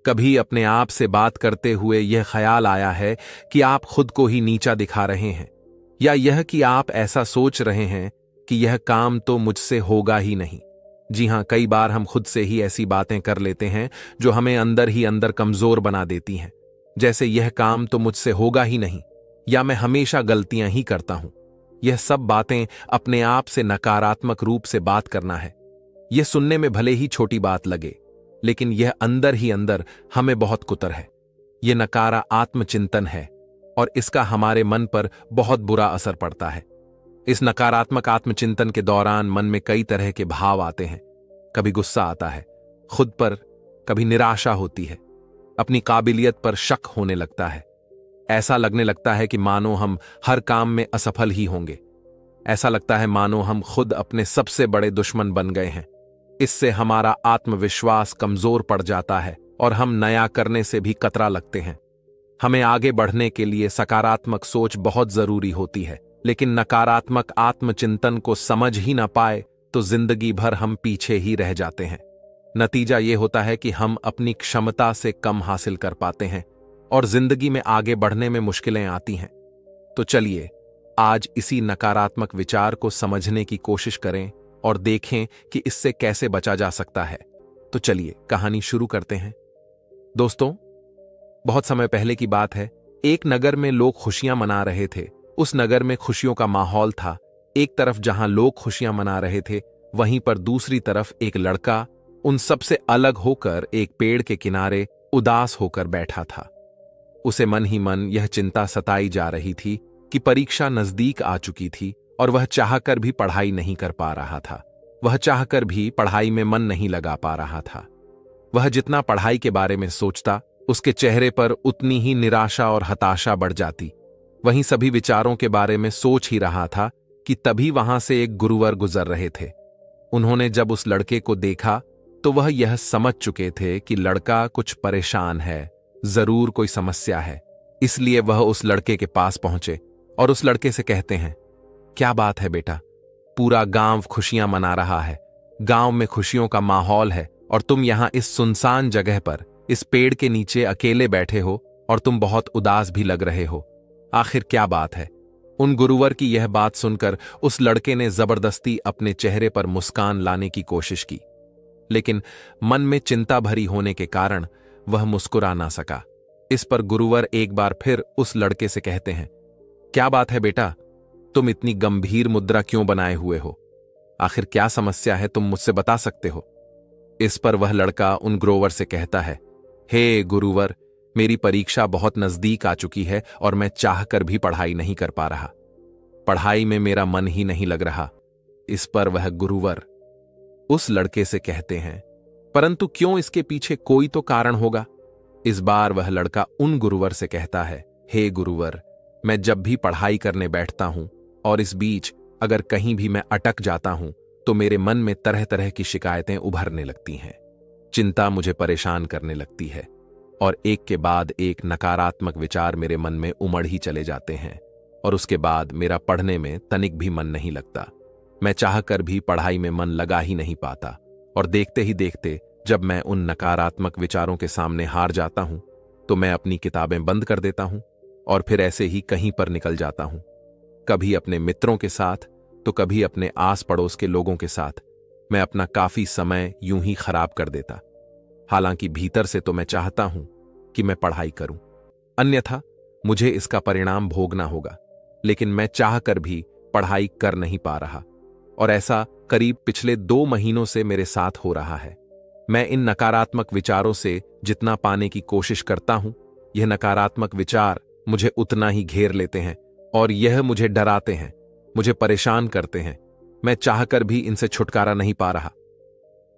कभी अपने आप से बात करते हुए यह ख्याल आया है कि आप खुद को ही नीचा दिखा रहे हैं, या यह कि आप ऐसा सोच रहे हैं कि यह काम तो मुझसे होगा ही नहीं। जी हां, कई बार हम खुद से ही ऐसी बातें कर लेते हैं जो हमें अंदर ही अंदर कमजोर बना देती हैं, जैसे यह काम तो मुझसे होगा ही नहीं, या मैं हमेशा गलतियां ही करता हूं। यह सब बातें अपने आप से नकारात्मक रूप से बात करना है। यह सुनने में भले ही छोटी बात लगे, लेकिन यह अंदर ही अंदर हमें बहुत कुतर है। यह नकारा आत्मचिंतन है और इसका हमारे मन पर बहुत बुरा असर पड़ता है। इस नकारात्मक आत्मचिंतन के दौरान मन में कई तरह के भाव आते हैं। कभी गुस्सा आता है खुद पर, कभी निराशा होती है, अपनी काबिलियत पर शक होने लगता है। ऐसा लगने लगता है कि मानो हम हर काम में असफल ही होंगे। ऐसा लगता है मानो हम खुद अपने सबसे बड़े दुश्मन बन गए हैं। इससे हमारा आत्मविश्वास कमजोर पड़ जाता है और हम नया करने से भी कतरा लगते हैं। हमें आगे बढ़ने के लिए सकारात्मक सोच बहुत जरूरी होती है, लेकिन नकारात्मक आत्मचिंतन को समझ ही ना पाए तो जिंदगी भर हम पीछे ही रह जाते हैं। नतीजा यह होता है कि हम अपनी क्षमता से कम हासिल कर पाते हैं और जिंदगी में आगे बढ़ने में मुश्किलें आती हैं। तो चलिए आज इसी नकारात्मक विचार को समझने की कोशिश करें और देखें कि इससे कैसे बचा जा सकता है। तो चलिए कहानी शुरू करते हैं। दोस्तों, बहुत समय पहले की बात है। एक नगर में लोग खुशियां मना रहे थे। उस नगर में खुशियों का माहौल था। एक तरफ जहां लोग खुशियां मना रहे थे, वहीं पर दूसरी तरफ एक लड़का उन सबसे अलग होकर एक पेड़ के किनारे उदास होकर बैठा था। उसे मन ही मन यह चिंता सताई जा रही थी कि परीक्षा नजदीक आ चुकी थी और वह चाहकर भी पढ़ाई नहीं कर पा रहा था। वह चाहकर भी पढ़ाई में मन नहीं लगा पा रहा था। वह जितना पढ़ाई के बारे में सोचता, उसके चेहरे पर उतनी ही निराशा और हताशा बढ़ जाती। वहीं सभी विचारों के बारे में सोच ही रहा था कि तभी वहां से एक गुरुवर गुजर रहे थे। उन्होंने जब उस लड़के को देखा तो वह यह समझ चुके थे कि लड़का कुछ परेशान है, जरूर कोई समस्या है। इसलिए वह उस लड़के के पास पहुंचे और उस लड़के से कहते हैं, क्या बात है बेटा? पूरा गांव खुशियां मना रहा है, गांव में खुशियों का माहौल है और तुम यहां इस सुनसान जगह पर इस पेड़ के नीचे अकेले बैठे हो और तुम बहुत उदास भी लग रहे हो। आखिर क्या बात है? उन गुरुवर की यह बात सुनकर उस लड़के ने जबरदस्ती अपने चेहरे पर मुस्कान लाने की कोशिश की, लेकिन मन में चिंता भरी होने के कारण वह मुस्कुरा ना सका। इस पर गुरुवर एक बार फिर उस लड़के से कहते हैं, क्या बात है बेटा? तुम इतनी गंभीर मुद्रा क्यों बनाए हुए हो? आखिर क्या समस्या है, तुम मुझसे बता सकते हो? इस पर वह लड़का उन गुरुवर से कहता है, हे गुरुवर, मेरी परीक्षा बहुत नजदीक आ चुकी है और मैं चाहकर भी पढ़ाई नहीं कर पा रहा। पढ़ाई में मेरा मन ही नहीं लग रहा। इस पर वह गुरुवर उस लड़के से कहते हैं, परंतु क्यों, इसके पीछे कोई तो कारण होगा। इस बार वह लड़का उन गुरुवर से कहता है, हे गुरुवर, मैं जब भी पढ़ाई करने बैठता हूं और इस बीच अगर कहीं भी मैं अटक जाता हूं तो मेरे मन में तरह तरह की शिकायतें उभरने लगती हैं। चिंता मुझे परेशान करने लगती है और एक के बाद एक नकारात्मक विचार मेरे मन में उमड़ ही चले जाते हैं और उसके बाद मेरा पढ़ने में तनिक भी मन नहीं लगता। मैं चाहकर भी पढ़ाई में मन लगा ही नहीं पाता और देखते ही देखते जब मैं उन नकारात्मक विचारों के सामने हार जाता हूं तो मैं अपनी किताबें बंद कर देता हूं और फिर ऐसे ही कहीं पर निकल जाता हूं। कभी अपने मित्रों के साथ तो कभी अपने आस पड़ोस के लोगों के साथ मैं अपना काफी समय यूं ही खराब कर देता। हालांकि भीतर से तो मैं चाहता हूं कि मैं पढ़ाई करूं, अन्यथा मुझे इसका परिणाम भोगना होगा, लेकिन मैं चाहकर भी पढ़ाई कर नहीं पा रहा और ऐसा करीब पिछले 2 महीनों से मेरे साथ हो रहा है। मैं इन नकारात्मक विचारों से जितना पाने की कोशिश करता हूं, यह नकारात्मक विचार मुझे उतना ही घेर लेते हैं और यह मुझे डराते हैं, मुझे परेशान करते हैं। मैं चाहकर भी इनसे छुटकारा नहीं पा रहा।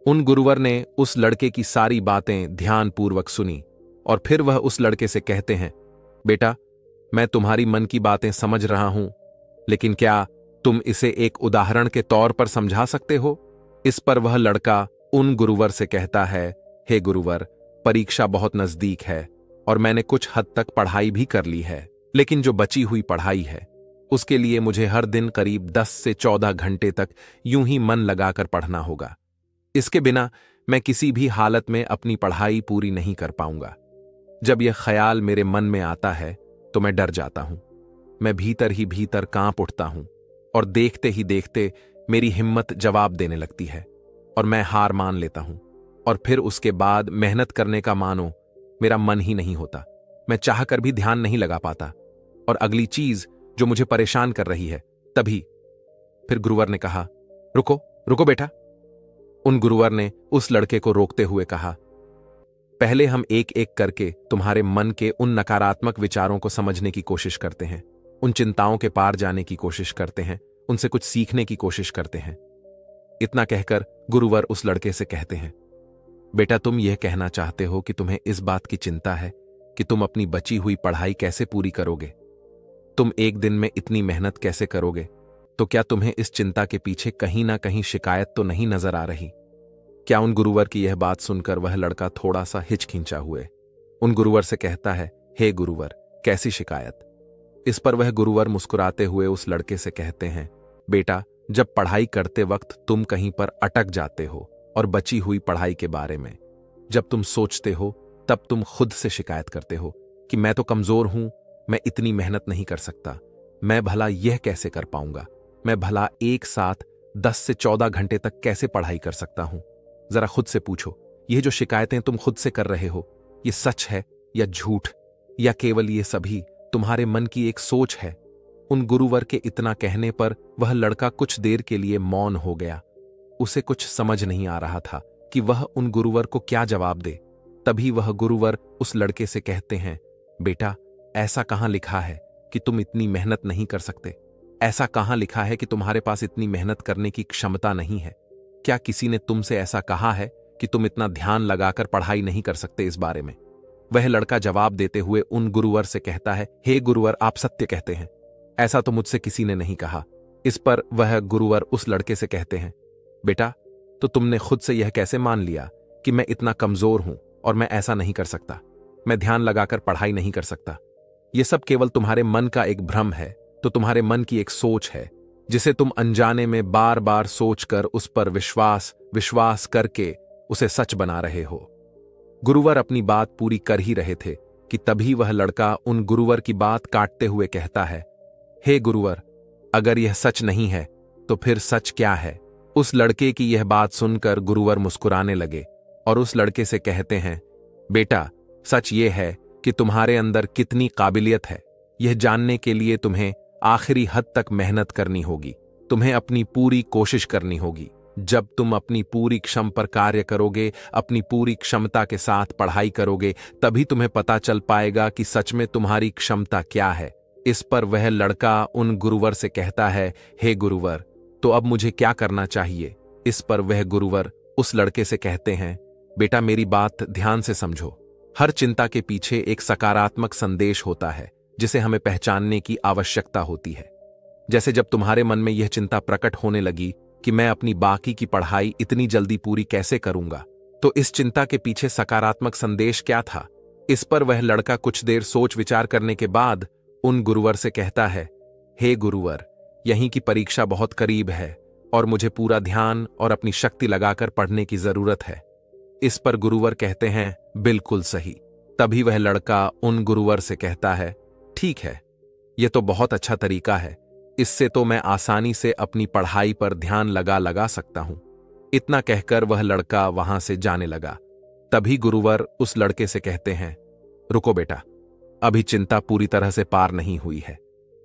उन गुरुवर ने उस लड़के की सारी बातें ध्यानपूर्वक सुनी और फिर वह उस लड़के से कहते हैं, बेटा, मैं तुम्हारी मन की बातें समझ रहा हूं, लेकिन क्या तुम इसे एक उदाहरण के तौर पर समझा सकते हो? इस पर वह लड़का उन गुरुवर से कहता है, हे गुरुवर, परीक्षा बहुत नजदीक है और मैंने कुछ हद तक पढ़ाई भी कर ली है, लेकिन जो बची हुई पढ़ाई है उसके लिए मुझे हर दिन करीब 10 से 14 घंटे तक यूं ही मन लगाकर पढ़ना होगा। इसके बिना मैं किसी भी हालत में अपनी पढ़ाई पूरी नहीं कर पाऊंगा। जब यह ख्याल मेरे मन में आता है तो मैं डर जाता हूं। मैं भीतर ही भीतर कांप उठता हूं और देखते ही देखते मेरी हिम्मत जवाब देने लगती है और मैं हार मान लेता हूं। और फिर उसके बाद मेहनत करने का मानो मेरा मन ही नहीं होता। मैं चाहकर भी ध्यान नहीं लगा पाता। और अगली चीज जो मुझे परेशान कर रही है, तभी फिर गुरुवर ने कहा, रुको रुको बेटा। उन गुरुवर ने उस लड़के को रोकते हुए कहा, पहले हम एक एक करके तुम्हारे मन के उन नकारात्मक विचारों को समझने की कोशिश करते हैं, उन चिंताओं के पार जाने की कोशिश करते हैं, उनसे कुछ सीखने की कोशिश करते हैं। इतना कहकर गुरुवर उस लड़के से कहते हैं, बेटा तुम यह कहना चाहते हो कि तुम्हें इस बात की चिंता है कि तुम अपनी बची हुई पढ़ाई कैसे पूरी करोगे। तुम एक दिन में इतनी मेहनत कैसे करोगे। तो क्या तुम्हें इस चिंता के पीछे कहीं ना कहीं शिकायत तो नहीं नजर आ रही। क्या उन गुरुवर की यह बात सुनकर वह लड़का थोड़ा सा हिचकिंचा हुए उन गुरुवर से कहता है, हे गुरुवर, कैसी शिकायत। इस पर वह गुरुवर मुस्कुराते हुए उस लड़के से कहते हैं, बेटा जब पढ़ाई करते वक्त तुम कहीं पर अटक जाते हो और बची हुई पढ़ाई के बारे में जब तुम सोचते हो, तब तुम खुद से शिकायत करते हो कि मैं तो कमजोर हूं, मैं इतनी मेहनत नहीं कर सकता, मैं भला यह कैसे कर पाऊंगा, मैं भला एक साथ 10 से 14 घंटे तक कैसे पढ़ाई कर सकता हूं। जरा खुद से पूछो, यह जो शिकायतें तुम खुद से कर रहे हो, ये सच है या झूठ, या केवल ये सभी तुम्हारे मन की एक सोच है। उन गुरुवर के इतना कहने पर वह लड़का कुछ देर के लिए मौन हो गया। उसे कुछ समझ नहीं आ रहा था कि वह उन गुरुवर को क्या जवाब दे। तभी वह गुरुवर उस लड़के से कहते हैं, बेटा ऐसा कहां लिखा है कि तुम इतनी मेहनत नहीं कर सकते। ऐसा कहां लिखा है कि तुम्हारे पास इतनी मेहनत करने की क्षमता नहीं है। क्या किसी ने तुमसे ऐसा कहा है कि तुम इतना ध्यान लगाकर पढ़ाई नहीं कर सकते इस बारे में। वह लड़का जवाब देते हुए उन गुरुवर से कहता है, हे गुरुवर, आप सत्य कहते हैं, ऐसा तो मुझसे किसी ने नहीं कहा। इस पर वह गुरुवर उस लड़के से कहते हैं, बेटा तो तुमने खुद से यह कैसे मान लिया कि मैं इतना कमजोर हूं और मैं ऐसा नहीं कर सकता, मैं ध्यान लगाकर पढ़ाई नहीं कर सकता। यह सब केवल तुम्हारे मन का एक भ्रम है, तो तुम्हारे मन की एक सोच है जिसे तुम अनजाने में बार बार सोचकर उस पर विश्वास करके उसे सच बना रहे हो। गुरुवर अपनी बात पूरी कर ही रहे थे कि तभी वह लड़का उन गुरुवर की बात काटते हुए कहता है, हे गुरुवर, अगर यह सच नहीं है तो फिर सच क्या है। उस लड़के की यह बात सुनकर गुरुवर मुस्कुराने लगे और उस लड़के से कहते हैं, बेटा सच यह है कि तुम्हारे अंदर कितनी काबिलियत है, यह जानने के लिए तुम्हें आखिरी हद तक मेहनत करनी होगी, तुम्हें अपनी पूरी कोशिश करनी होगी। जब तुम अपनी पूरी क्षमता पर कार्य करोगे, अपनी पूरी क्षमता के साथ पढ़ाई करोगे, तभी तुम्हें पता चल पाएगा कि सच में तुम्हारी क्षमता क्या है। इस पर वह लड़का उन गुरुवर से कहता है, हे गुरुवर, तो अब मुझे क्या करना चाहिए। इस पर वह गुरुवर उस लड़के से कहते हैं, बेटा मेरी बात ध्यान से समझो। हर चिंता के पीछे एक सकारात्मक संदेश होता है जिसे हमें पहचानने की आवश्यकता होती है। जैसे जब तुम्हारे मन में यह चिंता प्रकट होने लगी कि मैं अपनी बाकी की पढ़ाई इतनी जल्दी पूरी कैसे करूंगा, तो इस चिंता के पीछे सकारात्मक संदेश क्या था। इस पर वह लड़का कुछ देर सोच विचार करने के बाद उन गुरुवर से कहता है, हे गुरुवर, यहीं की परीक्षा बहुत करीब है और मुझे पूरा ध्यान और अपनी शक्ति लगाकर पढ़ने की जरूरत है। इस पर गुरुवर कहते हैं, बिल्कुल सही। तभी वह लड़का उन गुरुवर से कहता है, ठीक है, यह तो बहुत अच्छा तरीका है, इससे तो मैं आसानी से अपनी पढ़ाई पर ध्यान लगा सकता हूं। इतना कहकर वह लड़का वहां से जाने लगा। तभी गुरुवर उस लड़के से कहते हैं, रुको बेटा, अभी चिंता पूरी तरह से पार नहीं हुई है।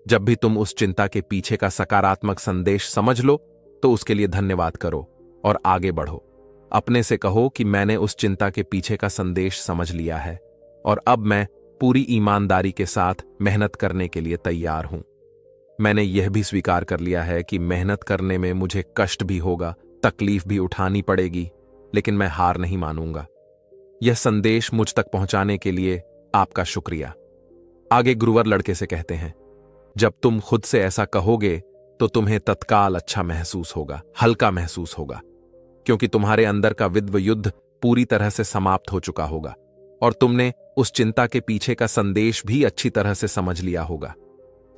जब भी तुम उस चिंता के पीछे का सकारात्मक संदेश समझ लो तो उसके लिए धन्यवाद करो और आगे बढ़ो। अपने से कहो कि मैंने उस चिंता के पीछे का संदेश समझ लिया है और अब मैं पूरी ईमानदारी के साथ मेहनत करने के लिए तैयार हूं। मैंने यह भी स्वीकार कर लिया है कि मेहनत करने में मुझे कष्ट भी होगा, तकलीफ भी उठानी पड़ेगी, लेकिन मैं हार नहीं मानूंगा। यह संदेश मुझ तक पहुंचाने के लिए आपका शुक्रिया। आगे गुरुवर लड़के से कहते हैं, जब तुम खुद से ऐसा कहोगे तो तुम्हें तत्काल अच्छा महसूस होगा, हल्का महसूस होगा, क्योंकि तुम्हारे अंदर का विद्व युद्ध पूरी तरह से समाप्त हो चुका होगा और तुमने उस चिंता के पीछे का संदेश भी अच्छी तरह से समझ लिया होगा।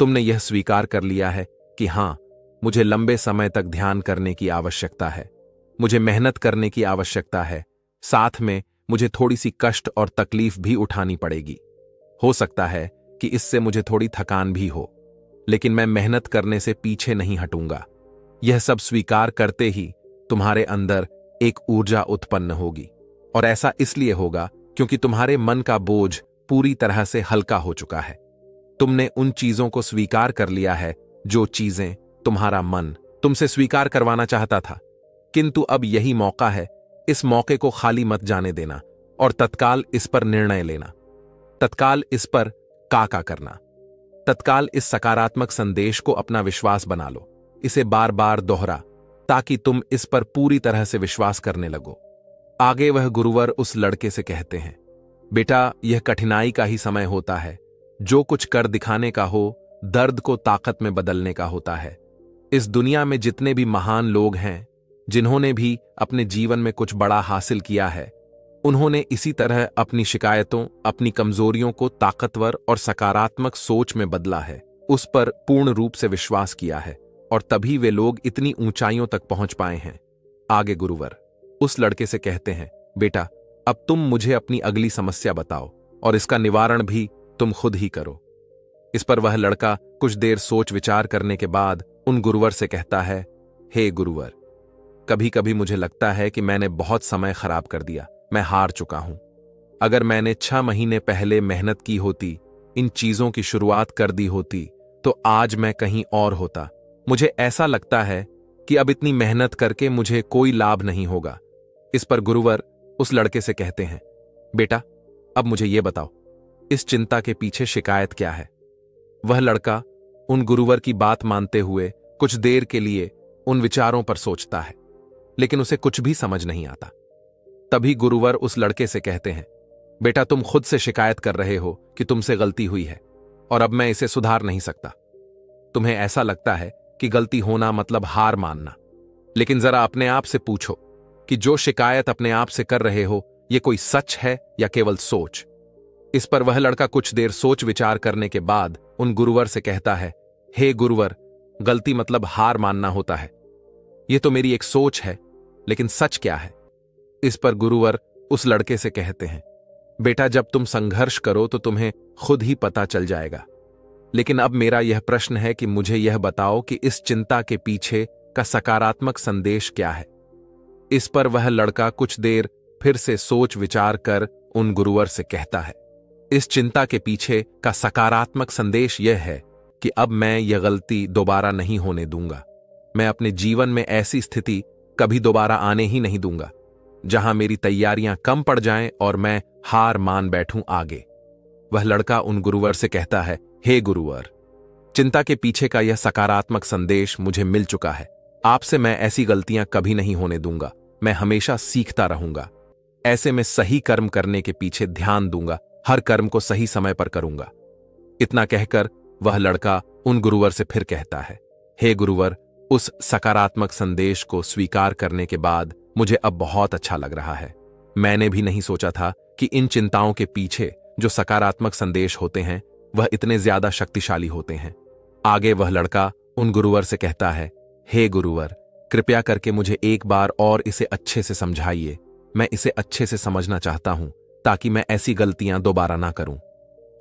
तुमने यह स्वीकार कर लिया है कि हां, मुझे लंबे समय तक ध्यान करने की आवश्यकता है, मुझे मेहनत करने की आवश्यकता है, साथ में मुझे थोड़ी सी कष्ट और तकलीफ भी उठानी पड़ेगी। हो सकता है कि इससे मुझे थोड़ी थकान भी हो, लेकिन मैं मेहनत करने से पीछे नहीं हटूंगा। यह सब स्वीकार करते ही तुम्हारे अंदर एक ऊर्जा उत्पन्न होगी, और ऐसा इसलिए होगा क्योंकि तुम्हारे मन का बोझ पूरी तरह से हल्का हो चुका है। तुमने उन चीजों को स्वीकार कर लिया है जो चीजें तुम्हारा मन तुमसे स्वीकार करवाना चाहता था। किंतु अब यही मौका है, इस मौके को खाली मत जाने देना और तत्काल इस पर निर्णय लेना। तत्काल इस पर का करना। तत्काल इस सकारात्मक संदेश को अपना विश्वास बना लो। इसे बार बार दोहरा ताकि तुम इस पर पूरी तरह से विश्वास करने लगो। आगे वह गुरुवर उस लड़के से कहते हैं, बेटा, यह कठिनाई का ही समय होता है। जो कुछ कर दिखाने का हो, दर्द को ताकत में बदलने का होता है। इस दुनिया में जितने भी महान लोग हैं, जिन्होंने भी अपने जीवन में कुछ बड़ा हासिल किया है, उन्होंने इसी तरह अपनी शिकायतों, अपनी कमजोरियों को ताकतवर और सकारात्मक सोच में बदला है, उस पर पूर्ण रूप से विश्वास किया है, और तभी वे लोग इतनी ऊंचाइयों तक पहुंच पाए हैं। आगे गुरुवर उस लड़के से कहते हैं, बेटा, अब तुम मुझे अपनी अगली समस्या बताओ और इसका निवारण भी तुम खुद ही करो। इस पर वह लड़का कुछ देर सोच विचार करने के बाद उन गुरुवर से कहता है, हे गुरुवर, कभी कभी मुझे लगता है कि मैंने बहुत समय खराब कर दिया। मैं हार चुका हूं। अगर मैंने 6 महीने पहले मेहनत की होती, इन चीजों की शुरुआत कर दी होती, तो आज मैं कहीं और होता। मुझे ऐसा लगता है कि अब इतनी मेहनत करके मुझे कोई लाभ नहीं होगा। इस पर गुरुवर उस लड़के से कहते हैं, बेटा, अब मुझे यह बताओ, इस चिंता के पीछे शिकायत क्या है? वह लड़का उन गुरुवर की बात मानते हुए कुछ देर के लिए उन विचारों पर सोचता है, लेकिन उसे कुछ भी समझ नहीं आता। तभी गुरुवर उस लड़के से कहते हैं, बेटा, तुम खुद से शिकायत कर रहे हो कि तुमसे गलती हुई है और अब मैं इसे सुधार नहीं सकता। तुम्हें ऐसा लगता है कि गलती होना मतलब हार मानना, लेकिन जरा अपने आप से पूछो कि जो शिकायत अपने आप से कर रहे हो, यह कोई सच है या केवल सोच? इस पर वह लड़का कुछ देर सोच विचार करने के बाद उन गुरुवर से कहता है, हे गुरुवर, गलती मतलब हार मानना होता है। यह तो मेरी एक सोच है, लेकिन सच क्या है? इस पर गुरुवर उस लड़के से कहते हैं, बेटा, जब तुम संघर्ष करो तो तुम्हें खुद ही पता चल जाएगा। लेकिन अब मेरा यह प्रश्न है कि मुझे यह बताओ कि इस चिंता के पीछे का सकारात्मक संदेश क्या है? इस पर वह लड़का कुछ देर फिर से सोच विचार कर उन गुरुवर से कहता है, इस चिंता के पीछे का सकारात्मक संदेश यह है कि अब मैं यह गलती दोबारा नहीं होने दूंगा। मैं अपने जीवन में ऐसी स्थिति कभी दोबारा आने ही नहीं दूंगा जहां मेरी तैयारियां कम पड़ जाएं और मैं हार मान बैठूं आगे। वह लड़का उन गुरुवर से कहता है, हे गुरुवर, चिंता के पीछे का यह सकारात्मक संदेश मुझे मिल चुका है। आपसे मैं ऐसी गलतियां कभी नहीं होने दूंगा। मैं हमेशा सीखता रहूंगा। ऐसे में सही कर्म करने के पीछे ध्यान दूंगा। हर कर्म को सही समय पर करूंगा। इतना कहकर वह लड़का उन गुरुवर से फिर कहता है, हे गुरुवर, उस सकारात्मक संदेश को स्वीकार करने के बाद मुझे अब बहुत अच्छा लग रहा है। मैंने भी नहीं सोचा था कि इन चिंताओं के पीछे जो सकारात्मक संदेश होते हैं वह इतने ज्यादा शक्तिशाली होते हैं। आगे वह लड़का उन गुरुवर से कहता है, हे गुरुवर, कृपया करके मुझे एक बार और इसे अच्छे से समझाइए। मैं इसे अच्छे से समझना चाहता हूं ताकि मैं ऐसी गलतियां दोबारा ना करूं।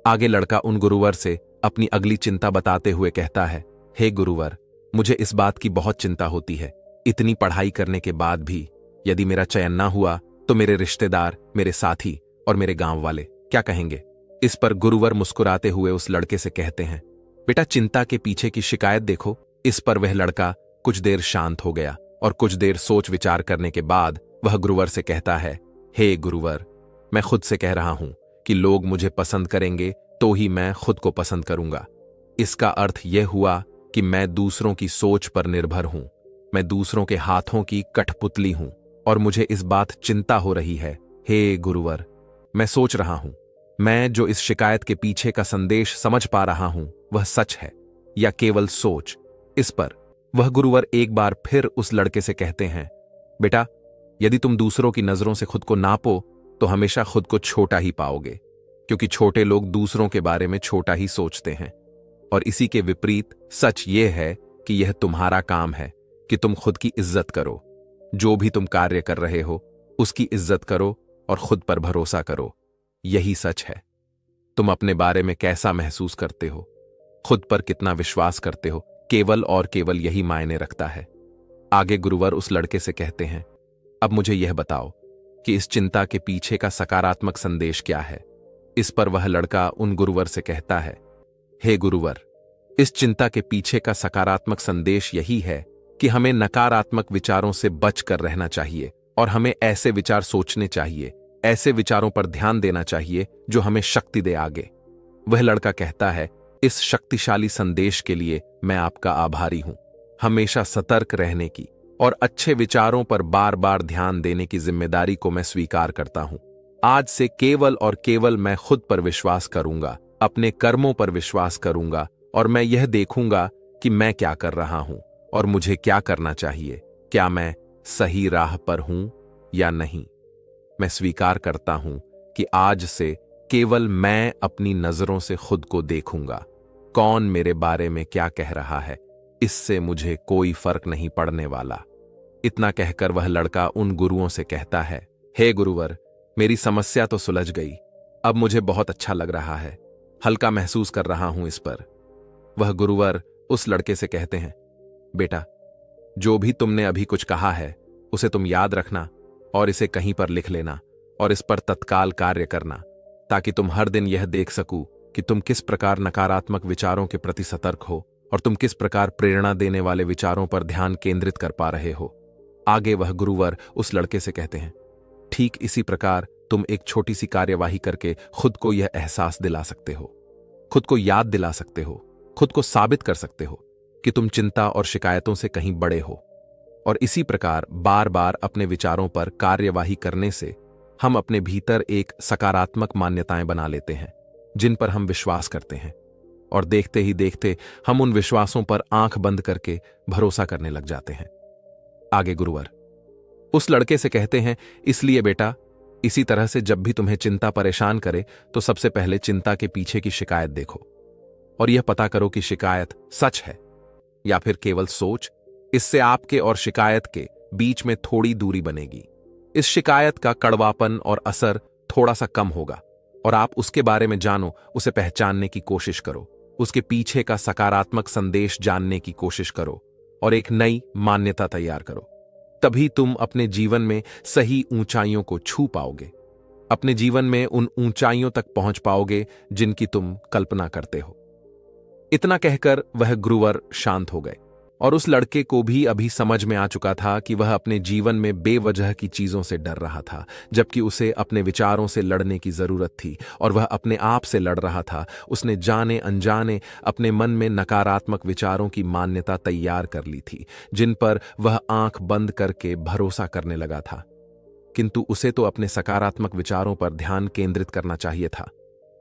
आगे लड़का उन गुरुवर से अपनी अगली चिंता बताते हुए कहता है, हे गुरुवर, मुझे इस बात की बहुत चिंता होती है। इतनी पढ़ाई करने के बाद भी यदि मेरा चयन ना हुआ तो मेरे रिश्तेदार, मेरे साथी और मेरे गांव वाले क्या कहेंगे? इस पर गुरुवर मुस्कुराते हुए उस लड़के से कहते हैं, बेटा, चिंता के पीछे की शिकायत देखो। इस पर वह लड़का कुछ देर शांत हो गया और कुछ देर सोच विचार करने के बाद वह गुरुवर से कहता है, हे गुरुवर, मैं खुद से कह रहा हूं कि लोग मुझे पसंद करेंगे तो ही मैं खुद को पसंद करूंगा। इसका अर्थ यह हुआ कि मैं दूसरों की सोच पर निर्भर हूं। मैं दूसरों के हाथों की कठपुतली हूं और मुझे इस बात चिंता हो रही है। हे गुरुवर, मैं सोच रहा हूं, मैं जो इस शिकायत के पीछे का संदेश समझ पा रहा हूं वह सच है या केवल सोच? इस पर वह गुरुवर एक बार फिर उस लड़के से कहते हैं, बेटा, यदि तुम दूसरों की नजरों से खुद को नापो तो हमेशा खुद को छोटा ही पाओगे, क्योंकि छोटे लोग दूसरों के बारे में छोटा ही सोचते हैं। और इसी के विपरीत सच यह है कि यह तुम्हारा काम है कि तुम खुद की इज्जत करो। जो भी तुम कार्य कर रहे हो उसकी इज्जत करो और खुद पर भरोसा करो। यही सच है। तुम अपने बारे में कैसा महसूस करते हो, खुद पर कितना विश्वास करते हो, केवल और केवल यही मायने रखता है। आगे गुरुवर उस लड़के से कहते हैं, अब मुझे यह बताओ कि इस चिंता के पीछे का सकारात्मक संदेश क्या है। इस पर वह लड़का उन गुरुवर से कहता है, हे गुरुवर, इस चिंता के पीछे का सकारात्मक संदेश यही है कि हमें नकारात्मक विचारों से बच कर रहना चाहिए और हमें ऐसे विचार सोचने चाहिए, ऐसे विचारों पर ध्यान देना चाहिए जो हमें शक्ति दे आगे। वह लड़का कहता है, इस शक्तिशाली संदेश के लिए मैं आपका आभारी हूं। हमेशा सतर्क रहने की और अच्छे विचारों पर बार बार ध्यान देने की जिम्मेदारी को मैं स्वीकार करता हूं। आज से केवल और केवल मैं खुद पर विश्वास करूंगा, अपने कर्मों पर विश्वास करूंगा और मैं यह देखूंगा कि मैं क्या कर रहा हूं और मुझे क्या करना चाहिए। क्या मैं सही राह पर हूं या नहीं। मैं स्वीकार करता हूं कि आज से केवल मैं अपनी नजरों से खुद को देखूंगा। कौन मेरे बारे में क्या कह रहा है, इससे मुझे कोई फर्क नहीं पड़ने वाला। इतना कहकर वह लड़का उन गुरुओं से कहता है, हे गुरुवर, मेरी समस्या तो सुलझ गई। अब मुझे बहुत अच्छा लग रहा है, हल्का महसूस कर रहा हूं इस पर। वह गुरुवर उस लड़के से कहते हैं, बेटा, जो भी तुमने अभी कुछ कहा है उसे तुम याद रखना और इसे कहीं पर लिख लेना और इस पर तत्काल कार्य करना, ताकि तुम हर दिन यह देख सकूं कि तुम किस प्रकार नकारात्मक विचारों के प्रति सतर्क हो और तुम किस प्रकार प्रेरणा देने वाले विचारों पर ध्यान केंद्रित कर पा रहे हो। आगे वह गुरुवर उस लड़के से कहते हैं, ठीक इसी प्रकार तुम एक छोटी सी कार्यवाही करके खुद को यह एहसास दिला सकते हो, खुद को याद दिला सकते हो, खुद को साबित कर सकते हो कि तुम चिंता और शिकायतों से कहीं बड़े हो। और इसी प्रकार बार बार अपने विचारों पर कार्यवाही करने से हम अपने भीतर एक सकारात्मक मान्यताएं बना लेते हैं जिन पर हम विश्वास करते हैं, और देखते ही देखते हम उन विश्वासों पर आंख बंद करके भरोसा करने लग जाते हैं। आगे गुरुवर उस लड़के से कहते हैं, इसलिए बेटा, इसी तरह से जब भी तुम्हें चिंता परेशान करे तो सबसे पहले चिंता के पीछे की शिकायत देखो और यह पता करो कि शिकायत सच है या फिर केवल सोच। इससे आपके और शिकायत के बीच में थोड़ी दूरी बनेगी। इस शिकायत का कड़वापन और असर थोड़ा सा कम होगा और आप उसके बारे में जानो, उसे पहचानने की कोशिश करो, उसके पीछे का सकारात्मक संदेश जानने की कोशिश करो और एक नई मान्यता तैयार करो। तभी तुम अपने जीवन में सही ऊंचाइयों को छू पाओगे, अपने जीवन में उन ऊंचाइयों तक पहुंच पाओगे जिनकी तुम कल्पना करते हो। इतना कहकर वह गुरुवर शांत हो गए और उस लड़के को भी अभी समझ में आ चुका था कि वह अपने जीवन में बेवजह की चीजों से डर रहा था, जबकि उसे अपने विचारों से लड़ने की जरूरत थी और वह अपने आप से लड़ रहा था। उसने जाने अनजाने अपने मन में नकारात्मक विचारों की मान्यता तैयार कर ली थी जिन पर वह आंख बंद करके भरोसा करने लगा था, किंतु उसे तो अपने सकारात्मक विचारों पर ध्यान केंद्रित करना चाहिए था।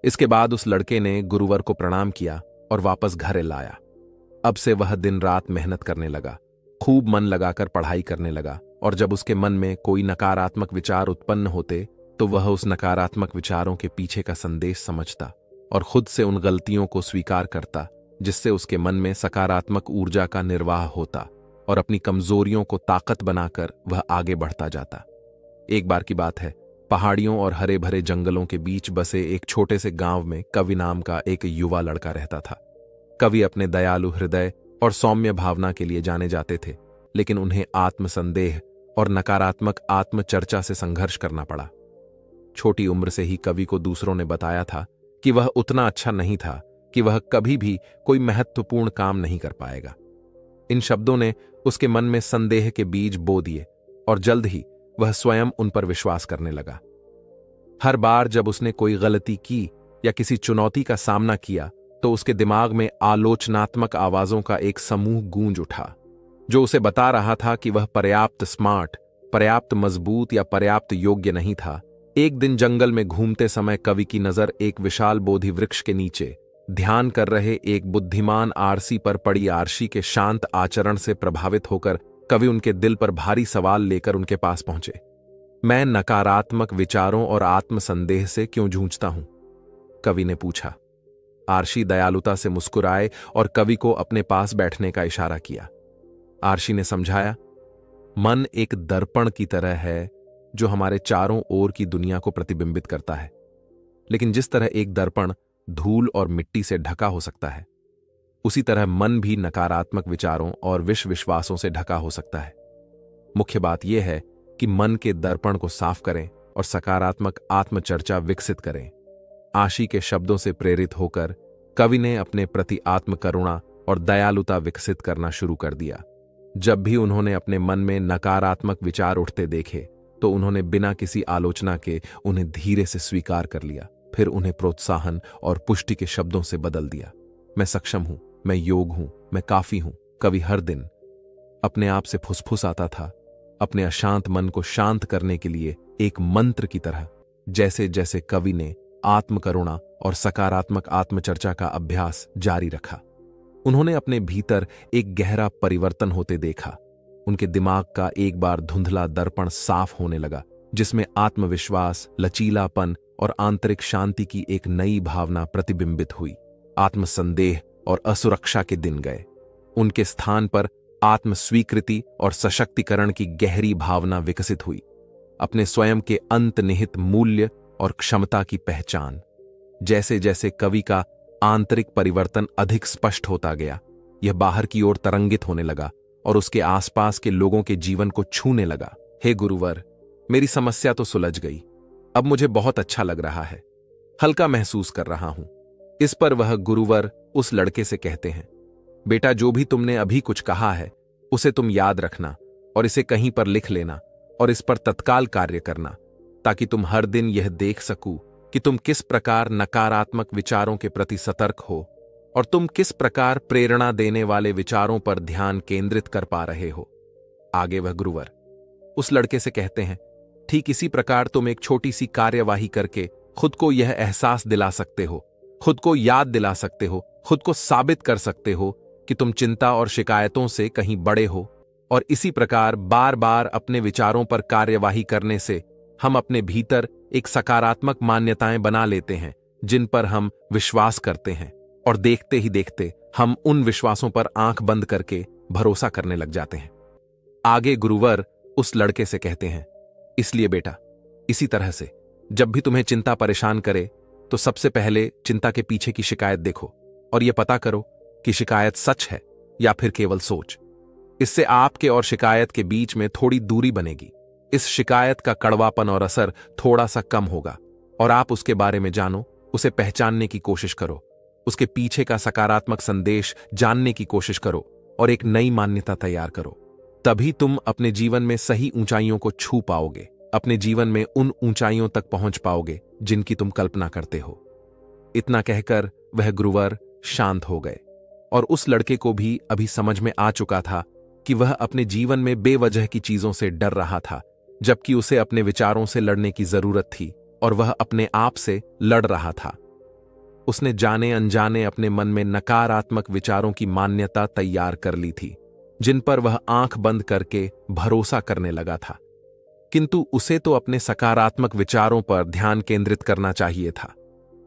इसके बाद उस लड़के ने गुरुवर को प्रणाम किया और वापस घर लाया। अब से वह दिन रात मेहनत करने लगा, खूब मन लगाकर पढ़ाई करने लगा, और जब उसके मन में कोई नकारात्मक विचार उत्पन्न होते तो वह उस नकारात्मक विचारों के पीछे का संदेश समझता और खुद से उन गलतियों को स्वीकार करता, जिससे उसके मन में सकारात्मक ऊर्जा का निर्वाह होता और अपनी कमजोरियों को ताकत बनाकर वह आगे बढ़ता जाता। एक बार की बात है, पहाड़ियों और हरे भरे जंगलों के बीच बसे एक छोटे से गांव में कवि नाम का एक युवा लड़का रहता था। कवि अपने दयालु हृदय और सौम्य भावना के लिए जाने जाते थे, लेकिन उन्हें आत्मसंदेह और नकारात्मक आत्मचर्चा से संघर्ष करना पड़ा। छोटी उम्र से ही कवि को दूसरों ने बताया था कि वह उतना अच्छा नहीं था कि वह कभी भी कोई महत्वपूर्ण काम नहीं कर पाएगा। इन शब्दों ने उसके मन में संदेह के बीज बो दिए और जल्द ही वह स्वयं उन पर विश्वास करने लगा। हर बार जब उसने कोई गलती की या किसी चुनौती का सामना किया तो उसके दिमाग में आलोचनात्मक आवाजों का एक समूह गूंज उठा, जो उसे बता रहा था कि वह पर्याप्त स्मार्ट, पर्याप्त मजबूत या पर्याप्त योग्य नहीं था। एक दिन जंगल में घूमते समय कवि की नजर एक विशाल बोधि वृक्ष के नीचे ध्यान कर रहे एक बुद्धिमान आरसी पर पड़ी। आरसी के शांत आचरण से प्रभावित होकर कवि उनके दिल पर भारी सवाल लेकर उनके पास पहुंचे। मैं नकारात्मक विचारों और आत्मसंदेह से क्यों जूझता हूं? कवि ने पूछा। आरसी दयालुता से मुस्कुराए और कवि को अपने पास बैठने का इशारा किया। आरसी ने समझाया, मन एक दर्पण की तरह है जो हमारे चारों ओर की दुनिया को प्रतिबिंबित करता है। लेकिन जिस तरह एक दर्पण धूल और मिट्टी से ढका हो सकता है, उसी तरह मन भी नकारात्मक विचारों और विश्वासों से ढका हो सकता है। मुख्य बात यह है कि मन के दर्पण को साफ करें और सकारात्मक आत्मचर्चा विकसित करें। आशी के शब्दों से प्रेरित होकर कवि ने अपने प्रति आत्मकरुणा और दयालुता विकसित करना शुरू कर दिया। जब भी उन्होंने अपने मन में नकारात्मक विचार उठते देखे तो उन्होंने बिना किसी आलोचना के उन्हें धीरे से स्वीकार कर लिया, फिर उन्हें प्रोत्साहन और पुष्टि के शब्दों से बदल दिया। मैं सक्षम हूं, मैं योग हूं, मैं काफी हूं। कवि हर दिन अपने आप से फुसफुसाता था, अपने अशांत मन को शांत करने के लिए एक मंत्र की तरह। जैसे जैसे कवि ने आत्मकरुणा और सकारात्मक आत्मचर्चा का अभ्यास जारी रखा, उन्होंने अपने भीतर एक गहरा परिवर्तन होते देखा। उनके दिमाग का एक बार धुंधला दर्पण साफ होने लगा, जिसमें आत्मविश्वास, लचीलापन और आंतरिक शांति की एक नई भावना प्रतिबिंबित हुई। आत्मसंदेह और असुरक्षा के दिन गए। उनके स्थान पर आत्मस्वीकृति और सशक्तिकरण की गहरी भावना विकसित हुई। अपने स्वयं के अंतर्निहित मूल्य और क्षमता की पहचान। जैसे जैसे कवि का आंतरिक परिवर्तन अधिक स्पष्ट होता गया, यह बाहर की ओर तरंगित होने लगा और उसके आसपास के लोगों के जीवन को छूने लगा। हे गुरुवर, मेरी समस्या तो सुलझ गई। अब मुझे बहुत अच्छा लग रहा है, हल्का महसूस कर रहा हूं। इस पर वह गुरुवर उस लड़के से कहते हैं, बेटा, जो भी तुमने अभी कुछ कहा है उसे तुम याद रखना और इसे कहीं पर लिख लेना और इस पर तत्काल कार्य करना, ताकि तुम हर दिन यह देख सकूं कि तुम किस प्रकार नकारात्मक विचारों के प्रति सतर्क हो और तुम किस प्रकार प्रेरणा देने वाले विचारों पर ध्यान केंद्रित कर पा रहे हो। आगे वह गुरुवर उस लड़के से कहते हैं, ठीक इसी प्रकार तुम एक छोटी सी कार्यवाही करके खुद को यह एहसास दिला सकते हो, खुद को याद दिला सकते हो, खुद को साबित कर सकते हो कि तुम चिंता और शिकायतों से कहीं बड़े हो। और इसी प्रकार बार बार अपने विचारों पर कार्यवाही करने से हम अपने भीतर एक सकारात्मक मान्यताएं बना लेते हैं जिन पर हम विश्वास करते हैं, और देखते ही देखते हम उन विश्वासों पर आंख बंद करके भरोसा करने लग जाते हैं। आगे गुरुवर उस लड़के से कहते हैं, इसलिए बेटा, इसी तरह से जब भी तुम्हें चिंता परेशान करे तो सबसे पहले चिंता के पीछे की शिकायत देखो और यह पता करो कि शिकायत सच है या फिर केवल सोच। इससे आपके और शिकायत के बीच में थोड़ी दूरी बनेगी। इस शिकायत का कड़वापन और असर थोड़ा सा कम होगा और आप उसके बारे में जानो, उसे पहचानने की कोशिश करो, उसके पीछे का सकारात्मक संदेश जानने की कोशिश करो और एक नई मान्यता तैयार करो। तभी तुम अपने जीवन में सही ऊंचाइयों को छू पाओगे, अपने जीवन में उन ऊंचाइयों तक पहुंच पाओगे जिनकी तुम कल्पना करते हो। इतना कहकर वह गुरुवर शांत हो गए और उस लड़के को भी अभी समझ में आ चुका था कि वह अपने जीवन में बेवजह की चीजों से डर रहा था, जबकि उसे अपने विचारों से लड़ने की जरूरत थी और वह अपने आप से लड़ रहा था। उसने जाने अनजाने अपने मन में नकारात्मक विचारों की मान्यता तैयार कर ली थी, जिन पर वह आंख बंद करके भरोसा करने लगा था। किंतु उसे तो अपने सकारात्मक विचारों पर ध्यान केंद्रित करना चाहिए था।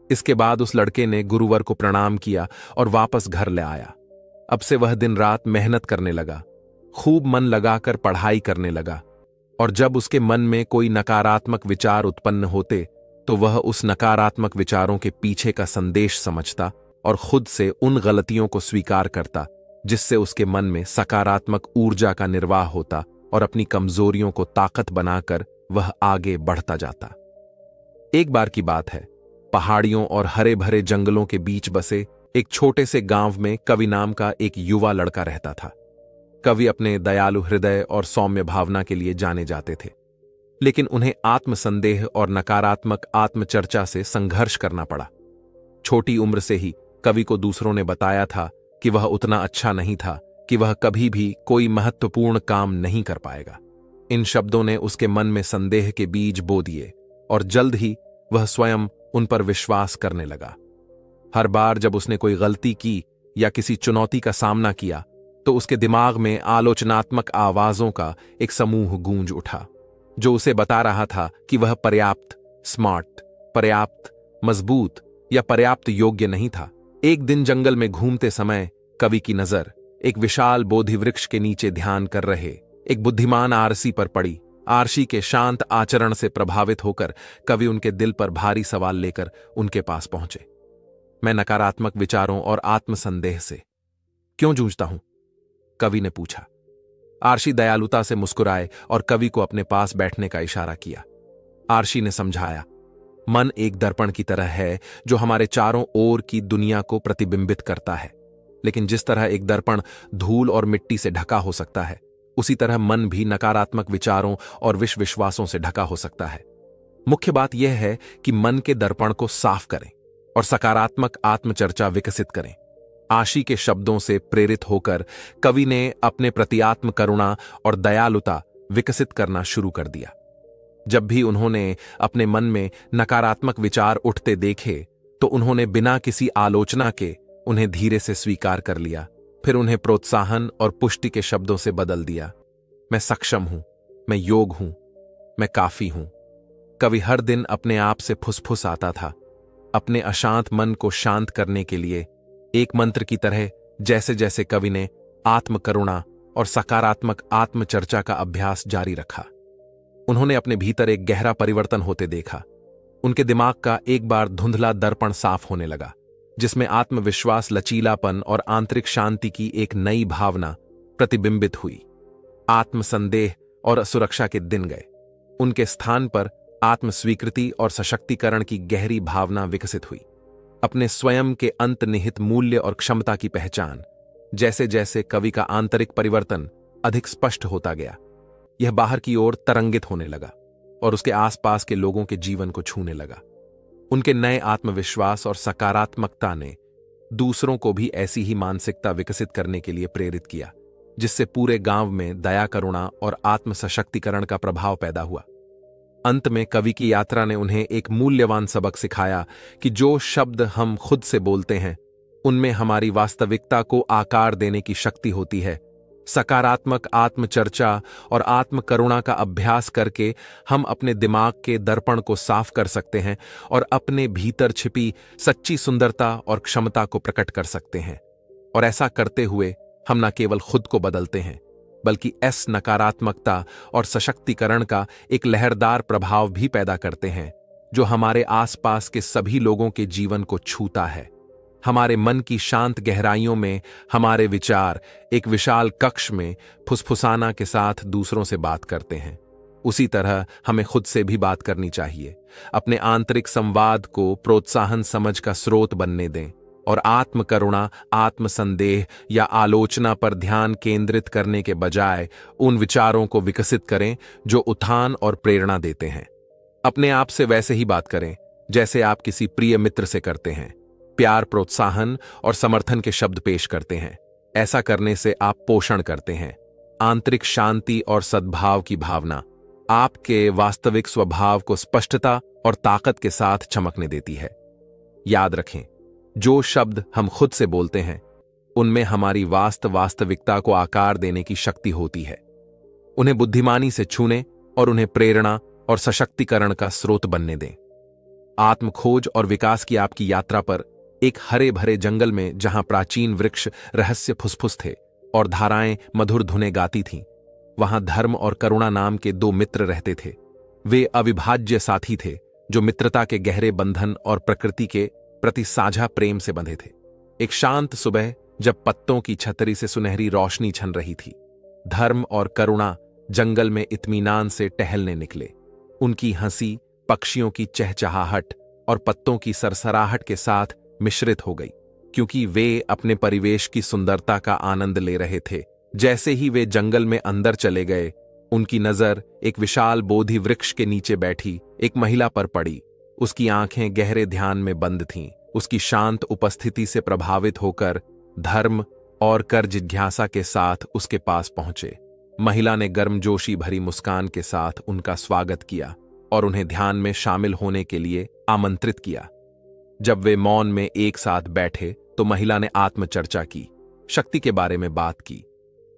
इसके बाद उस लड़के ने गुरुवर को प्रणाम किया और वापस घर ले आया। अब से वह दिन रात मेहनत करने लगा, खूब मन लगाकर पढ़ाई करने लगा, और जब उसके मन में कोई नकारात्मक विचार उत्पन्न होते तो वह उस नकारात्मक विचारों के पीछे का संदेश समझता और खुद से उन गलतियों को स्वीकार करता, जिससे उसके मन में सकारात्मक ऊर्जा का निर्वाह होता और अपनी कमजोरियों को ताकत बनाकर वह आगे बढ़ता जाता। एक बार की बात है, पहाड़ियों और हरे भरे जंगलों के बीच बसे एक छोटे से गांव में कवि नाम का एक युवा लड़का रहता था। कवि अपने दयालु हृदय और सौम्य भावना के लिए जाने जाते थे, लेकिन उन्हें आत्मसंदेह और नकारात्मक आत्मचर्चा से संघर्ष करना पड़ा। छोटी उम्र से ही कवि को दूसरों ने बताया था कि वह उतना अच्छा नहीं था, कि वह कभी भी कोई महत्वपूर्ण काम नहीं कर पाएगा। इन शब्दों ने उसके मन में संदेह के बीज बो दिए और जल्द ही वह स्वयं उन पर विश्वास करने लगा। हर बार जब उसने कोई गलती की या किसी चुनौती का सामना किया तो उसके दिमाग में आलोचनात्मक आवाजों का एक समूह गूंज उठा, जो उसे बता रहा था कि वह पर्याप्त स्मार्ट, पर्याप्त मजबूत या पर्याप्त योग्य नहीं था। एक दिन जंगल में घूमते समय कवि की नजर एक विशाल बोधि वृक्ष के नीचे ध्यान कर रहे एक बुद्धिमान आरसी पर पड़ी, आरशी के शांत आचरण से प्रभावित होकर कवि उनके दिल पर भारी सवाल लेकर उनके पास पहुंचे। मैं नकारात्मक विचारों और आत्मसंदेह से क्यों जूझता हूं? कवि ने पूछा। आरशी दयालुता से मुस्कुराए और कवि को अपने पास बैठने का इशारा किया। आरशी ने समझाया, मन एक दर्पण की तरह है जो हमारे चारों ओर की दुनिया को प्रतिबिंबित करता है। लेकिन जिस तरह एक दर्पण धूल और मिट्टी से ढका हो सकता है, उसी तरह मन भी नकारात्मक विचारों और विश्वासों से ढका हो सकता है। मुख्य बात यह है कि मन के दर्पण को साफ करें और सकारात्मक आत्मचर्चा विकसित करें। आशी के शब्दों से प्रेरित होकर कवि ने अपने प्रति आत्म करुणा और दयालुता विकसित करना शुरू कर दिया। जब भी उन्होंने अपने मन में नकारात्मक विचार उठते देखे तो उन्होंने बिना किसी आलोचना के उन्हें धीरे से स्वीकार कर लिया, फिर उन्हें प्रोत्साहन और पुष्टि के शब्दों से बदल दिया। मैं सक्षम हूं, मैं योग्य हूं, मैं काफी हूं। कवि हर दिन अपने आप से फुसफुस आता था, अपने अशांत मन को शांत करने के लिए, एक मंत्र की तरह। जैसे जैसे कवि ने आत्म करुणा और सकारात्मक आत्मचर्चा का अभ्यास जारी रखा, उन्होंने अपने भीतर एक गहरा परिवर्तन होते देखा। उनके दिमाग का एक बार धुंधला दर्पण साफ होने लगा, जिसमें आत्मविश्वास, लचीलापन और आंतरिक शांति की एक नई भावना प्रतिबिंबित हुई। आत्मसंदेह और असुरक्षा के दिन गए। उनके स्थान पर आत्मस्वीकृति और सशक्तिकरण की गहरी भावना विकसित हुई। अपने स्वयं के अंतर्निहित मूल्य और क्षमता की पहचान। जैसे जैसे कवि का आंतरिक परिवर्तन अधिक स्पष्ट होता गया, यह बाहर की ओर तरंगित होने लगा और उसके आसपास के लोगों के जीवन को छूने लगा। उनके नए आत्मविश्वास और सकारात्मकता ने दूसरों को भी ऐसी ही मानसिकता विकसित करने के लिए प्रेरित किया, जिससे पूरे गांव में दया, करुणा और आत्म सशक्तिकरण का प्रभाव पैदा हुआ। अंत में कवि की यात्रा ने उन्हें एक मूल्यवान सबक सिखाया कि जो शब्द हम खुद से बोलते हैं, उनमें हमारी वास्तविकता को आकार देने की शक्ति होती है। सकारात्मक आत्मचर्चा और आत्म करुणा का अभ्यास करके हम अपने दिमाग के दर्पण को साफ कर सकते हैं और अपने भीतर छिपी सच्ची सुंदरता और क्षमता को प्रकट कर सकते हैं। और ऐसा करते हुए हम न केवल खुद को बदलते हैं, बल्कि नकारात्मकता और सशक्तिकरण का एक लहरदार प्रभाव भी पैदा करते हैं, जो हमारे आसपास के सभी लोगों के जीवन को छूता है। हमारे मन की शांत गहराइयों में हमारे विचार एक विशाल कक्ष में फुसफुसाना के साथ दूसरों से बात करते हैं। उसी तरह हमें खुद से भी बात करनी चाहिए। अपने आंतरिक संवाद को प्रोत्साहन समझ का स्रोत बनने दें और आत्म करुणा, आत्मसंदेह या आलोचना पर ध्यान केंद्रित करने के बजाय उन विचारों को विकसित करें जो उत्थान और प्रेरणा देते हैं। अपने आप से वैसे ही बात करें जैसे आप किसी प्रिय मित्र से करते हैं। प्यार, प्रोत्साहन और समर्थन के शब्द पेश करते हैं। ऐसा करने से आप पोषण करते हैं। आंतरिक शांति और सद्भाव की भावना आपके वास्तविक स्वभाव को स्पष्टता और ताकत के साथ चमकने देती है। याद रखें, जो शब्द हम खुद से बोलते हैं, उनमें हमारी वास्तविकता को आकार देने की शक्ति होती है। उन्हें बुद्धिमानी से छूने और उन्हें प्रेरणा और सशक्तिकरण का स्रोत बनने दें। आत्मखोज और विकास की आपकी यात्रा पर एक हरे भरे जंगल में, जहां प्राचीन वृक्ष रहस्य फुसफुस थे और धाराएं मधुर धुनें गाती थीं, वहां धर्म और करुणा नाम के दो मित्र रहते थे। वे अविभाज्य साथी थे जो मित्रता के गहरे बंधन और प्रकृति के प्रति साझा प्रेम से बंधे थे। एक शांत सुबह, जब पत्तों की छतरी से सुनहरी रोशनी छन रही थी, धर्म और करुणा जंगल में इत्मीनान से टहलने निकले। उनकी हंसी पक्षियों की चहचहाहट और पत्तों की सरसराहट के साथ मिश्रित हो गई, क्योंकि वे अपने परिवेश की सुंदरता का आनंद ले रहे थे। जैसे ही वे जंगल में अंदर चले गए, उनकी नजर एक विशाल बोधि वृक्ष के नीचे बैठी एक महिला पर पड़ी। उसकी आंखें गहरे ध्यान में बंद थीं। उसकी शांत उपस्थिति से प्रभावित होकर धर्म और कर जिज्ञासा के साथ उसके पास पहुंचे। महिला ने गर्मजोशी भरी मुस्कान के साथ उनका स्वागत किया और उन्हें ध्यान में शामिल होने के लिए आमंत्रित किया। जब वे मौन में एक साथ बैठे तो महिला ने आत्मचर्चा की, शक्ति के बारे में बात की।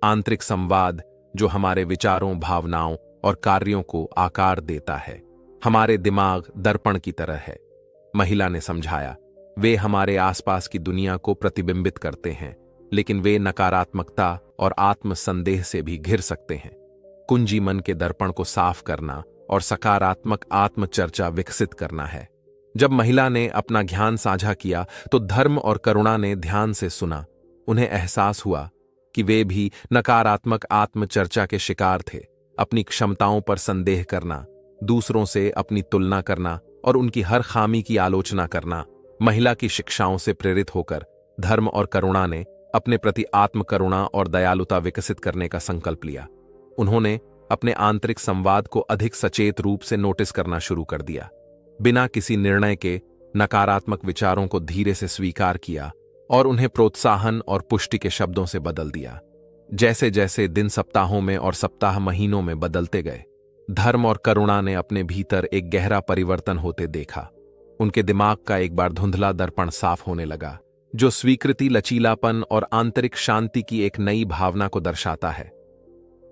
आंतरिक संवाद जो हमारे विचारों, भावनाओं और कार्यों को आकार देता है, हमारे दिमाग दर्पण की तरह है। महिला ने समझाया, वे हमारे आसपास की दुनिया को प्रतिबिंबित करते हैं, लेकिन वे नकारात्मकता और आत्मसंदेह से भी घिर सकते हैं। कुंजी मन के दर्पण को साफ करना और सकारात्मक आत्मचर्चा विकसित करना है। जब महिला ने अपना ज्ञान साझा किया तो धर्म और करुणा ने ध्यान से सुना। उन्हें एहसास हुआ कि वे भी नकारात्मक आत्मचर्चा के शिकार थे। अपनी क्षमताओं पर संदेह करना, दूसरों से अपनी तुलना करना और उनकी हर खामी की आलोचना करना। महिला की शिक्षाओं से प्रेरित होकर धर्म और करुणा ने अपने प्रति आत्मकरुणा और दयालुता विकसित करने का संकल्प लिया। उन्होंने अपने आंतरिक संवाद को अधिक सचेत रूप से नोटिस करना शुरू कर दिया। बिना किसी निर्णय के नकारात्मक विचारों को धीरे से स्वीकार किया और उन्हें प्रोत्साहन और पुष्टि के शब्दों से बदल दिया। जैसे जैसे दिन सप्ताहों में और सप्ताह महीनों में बदलते गए, धर्म और करुणा ने अपने भीतर एक गहरा परिवर्तन होते देखा। उनके दिमाग का एक बार धुंधला दर्पण साफ होने लगा, जो स्वीकृति, लचीलापन और आंतरिक शांति की एक नई भावना को दर्शाता है।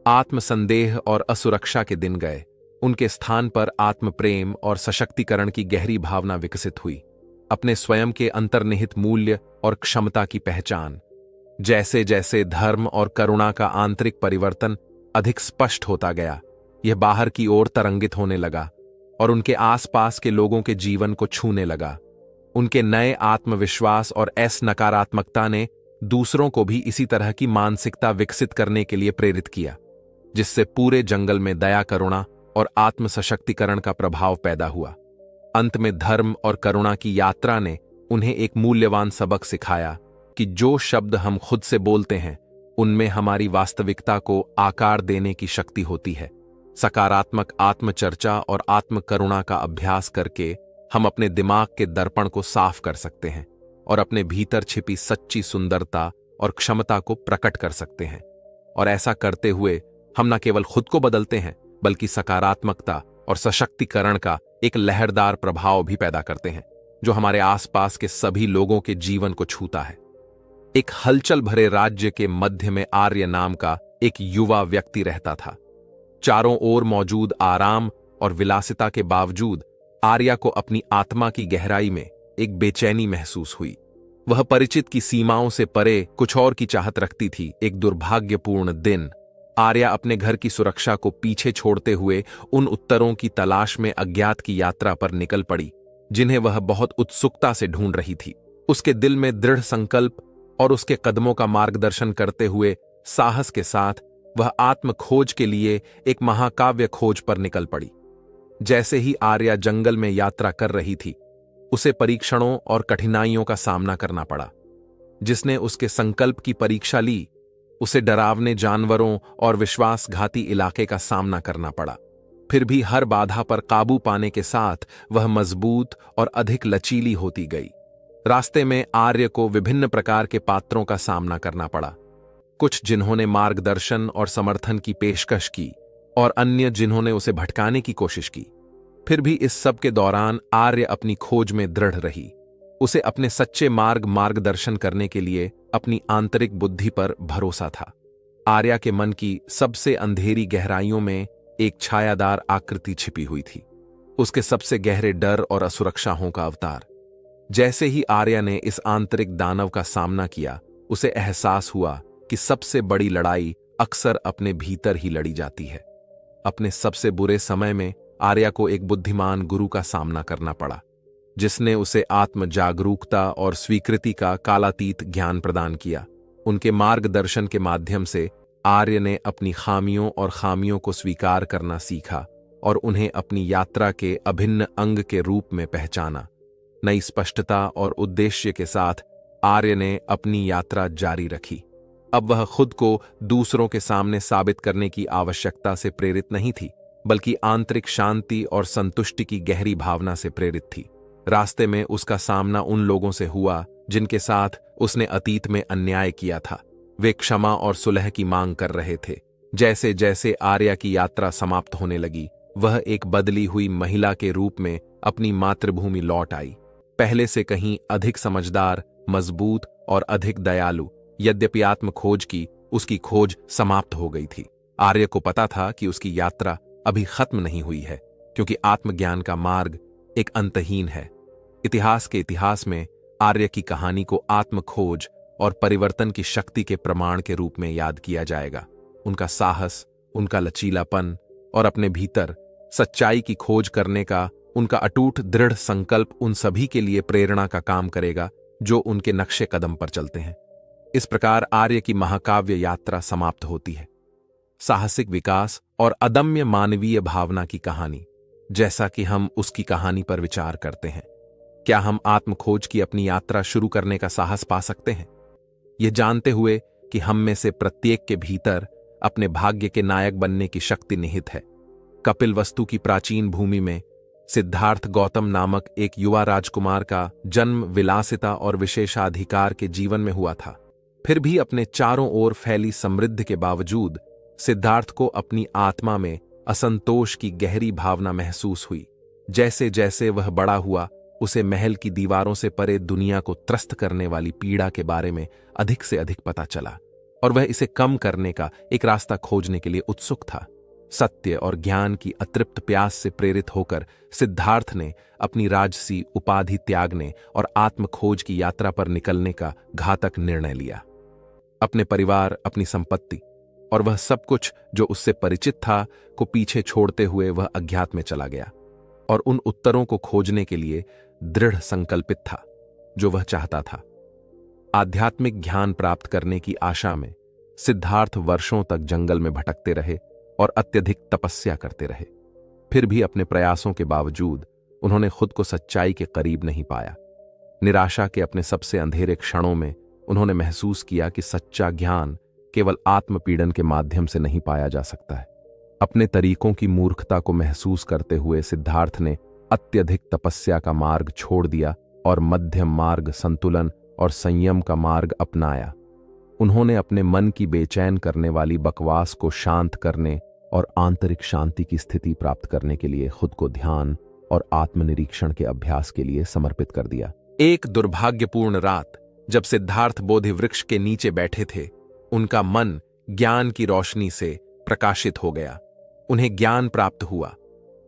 आत्मसंदेह और असुरक्षा के दिन गए। उनके स्थान पर आत्मप्रेम और सशक्तिकरण की गहरी भावना विकसित हुई। अपने स्वयं के अंतर्निहित मूल्य और क्षमता की पहचान। जैसे जैसे धर्म और करुणा का आंतरिक परिवर्तन अधिक स्पष्ट होता गया, यह बाहर की ओर तरंगित होने लगा और उनके आसपास के लोगों के जीवन को छूने लगा। उनके नए आत्मविश्वास और नकारात्मकता ने दूसरों को भी इसी तरह की मानसिकता विकसित करने के लिए प्रेरित किया, जिससे पूरे जंगल में दया, करुणा और आत्म सशक्तिकरण का प्रभाव पैदा हुआ। अंत में धर्म और करुणा की यात्रा ने उन्हें एक मूल्यवान सबक सिखाया कि जो शब्द हम खुद से बोलते हैं, उनमें हमारी वास्तविकता को आकार देने की शक्ति होती है। सकारात्मक आत्मचर्चा और आत्म करुणा का अभ्यास करके हम अपने दिमाग के दर्पण को साफ कर सकते हैं और अपने भीतर छिपी सच्ची सुंदरता और क्षमता को प्रकट कर सकते हैं। और ऐसा करते हुए हम न केवल खुद को बदलते हैं, बल्कि सकारात्मकता और सशक्तिकरण का एक लहरदार प्रभाव भी पैदा करते हैं, जो हमारे आसपास के सभी लोगों के जीवन को छूता है। एक हलचल भरे राज्य के मध्य में आर्य नाम का एक युवा व्यक्ति रहता था। चारों ओर मौजूद आराम और विलासिता के बावजूद आर्या को अपनी आत्मा की गहराई में एक बेचैनी महसूस हुई। वह परिचित की सीमाओं से परे कुछ और की चाहत रखती थी। एक दुर्भाग्यपूर्ण दिन आर्या अपने घर की सुरक्षा को पीछे छोड़ते हुए उन उत्तरों की तलाश में अज्ञात की यात्रा पर निकल पड़ी, जिन्हें वह बहुत उत्सुकता से ढूंढ रही थी। उसके दिल में दृढ़ संकल्प और उसके कदमों का मार्गदर्शन करते हुए साहस के साथ वह आत्म खोज के लिए एक महाकाव्य खोज पर निकल पड़ी। जैसे ही आर्या जंगल में यात्रा कर रही थी, उसे परीक्षणों और कठिनाइयों का सामना करना पड़ा, जिसने उसके संकल्प की परीक्षा ली। उसे डरावने जानवरों और विश्वासघाती इलाके का सामना करना पड़ा। फिर भी हर बाधा पर काबू पाने के साथ वह मजबूत और अधिक लचीली होती गई। रास्ते में आर्य को विभिन्न प्रकार के पात्रों का सामना करना पड़ा, कुछ जिन्होंने मार्गदर्शन और समर्थन की पेशकश की और अन्य जिन्होंने उसे भटकाने की कोशिश की। फिर भी इस सब के दौरान आर्य अपनी खोज में दृढ़ रही। उसे अपने सच्चे मार्गदर्शन करने के लिए अपनी आंतरिक बुद्धि पर भरोसा था। आर्या के मन की सबसे अंधेरी गहराइयों में एक छायादार आकृति छिपी हुई थी, उसके सबसे गहरे डर और असुरक्षाओं का अवतार। जैसे ही आर्या ने इस आंतरिक दानव का सामना किया, उसे एहसास हुआ कि सबसे बड़ी लड़ाई अक्सर अपने भीतर ही लड़ी जाती है। अपने सबसे बुरे समय में आर्या को एक बुद्धिमान गुरु का सामना करना पड़ा, जिसने उसे आत्म जागरूकता और स्वीकृति का कालातीत ज्ञान प्रदान किया। उनके मार्गदर्शन के माध्यम से आर्य ने अपनी खामियों और खामियों को स्वीकार करना सीखा और उन्हें अपनी यात्रा के अभिन्न अंग के रूप में पहचाना। नई स्पष्टता और उद्देश्य के साथ आर्य ने अपनी यात्रा जारी रखी। अब वह खुद को दूसरों के सामने साबित करने की आवश्यकता से प्रेरित नहीं थी, बल्कि आंतरिक शांति और संतुष्टि की गहरी भावना से प्रेरित थी। रास्ते में उसका सामना उन लोगों से हुआ जिनके साथ उसने अतीत में अन्याय किया था। वे क्षमा और सुलह की मांग कर रहे थे। जैसे जैसे आर्या की यात्रा समाप्त होने लगी, वह एक बदली हुई महिला के रूप में अपनी मातृभूमि लौट आई, पहले से कहीं अधिक समझदार, मजबूत और अधिक दयालु। यद्यपि आत्म खोज की उसकी खोज समाप्त हो गई थी, आर्य को पता था कि उसकी यात्रा अभी खत्म नहीं हुई है, क्योंकि आत्मज्ञान का मार्ग एक अंतहीन है। इतिहास के इतिहास में आर्य की कहानी को आत्म खोज और परिवर्तन की शक्ति के प्रमाण के रूप में याद किया जाएगा। उनका साहस, उनका लचीलापन और अपने भीतर सच्चाई की खोज करने का उनका अटूट दृढ़ संकल्प उन सभी के लिए प्रेरणा का काम करेगा जो उनके नक्शे कदम पर चलते हैं। इस प्रकार आर्य की महाकाव्य यात्रा समाप्त होती है। साहसिक विकास और अदम्य मानवीय भावना की कहानी। जैसा कि हम उसकी कहानी पर विचार करते हैं, क्या हम आत्मखोज की अपनी यात्रा शुरू करने का साहस पा सकते हैं, यह जानते हुए कि हम में से प्रत्येक के भीतर अपने भाग्य के नायक बनने की शक्ति निहित है। कपिलवस्तु की प्राचीन भूमि में सिद्धार्थ गौतम नामक एक युवा राजकुमार का जन्म विलासिता और विशेषाधिकार के जीवन में हुआ था। फिर भी अपने चारों ओर फैली समृद्धि के बावजूद सिद्धार्थ को अपनी आत्मा में असंतोष की गहरी भावना महसूस हुई। जैसे जैसे वह बड़ा हुआ, उसे महल की दीवारों से परे दुनिया को त्रस्त करने वाली पीड़ा के बारे में अधिक से अधिक पता चला और वह इसे कम करने का एक रास्ता खोजने के लिए उत्सुक था। सत्य और ज्ञान की अतृप्त प्यास से प्रेरित होकर सिद्धार्थ ने अपनी राजसी उपाधि त्यागने और आत्मखोज की यात्रा पर निकलने का घातक निर्णय लिया। अपने परिवार, अपनी संपत्ति और वह सब कुछ जो उससे परिचित था को पीछे छोड़ते हुए वह अज्ञात में चला गया और उन उत्तरों को खोजने के लिए दृढ़ संकल्पित था जो वह चाहता था। आध्यात्मिक ज्ञान प्राप्त करने की आशा में सिद्धार्थ वर्षों तक जंगल में भटकते रहे और अत्यधिक तपस्या करते रहे। फिर भी अपने प्रयासों के बावजूद उन्होंने खुद को सच्चाई के करीब नहीं पाया। निराशा के अपने सबसे अंधेरे क्षणों में उन्होंने महसूस किया कि सच्चा ज्ञान केवल आत्मपीड़न के माध्यम से नहीं पाया जा सकता है। अपने तरीकों की मूर्खता को महसूस करते हुए सिद्धार्थ ने अत्यधिक तपस्या का मार्ग छोड़ दिया और मध्यम मार्ग, संतुलन और संयम का मार्ग अपनाया। उन्होंने अपने मन की बेचैन करने वाली बकवास को शांत करने और आंतरिक शांति की स्थिति प्राप्त करने के लिए खुद को ध्यान और आत्मनिरीक्षण के अभ्यास के लिए समर्पित कर दिया। एक दुर्भाग्यपूर्ण रात जब सिद्धार्थ बोधि वृक्ष के नीचे बैठे थे, उनका मन ज्ञान की रोशनी से प्रकाशित हो गया। उन्हें ज्ञान प्राप्त हुआ।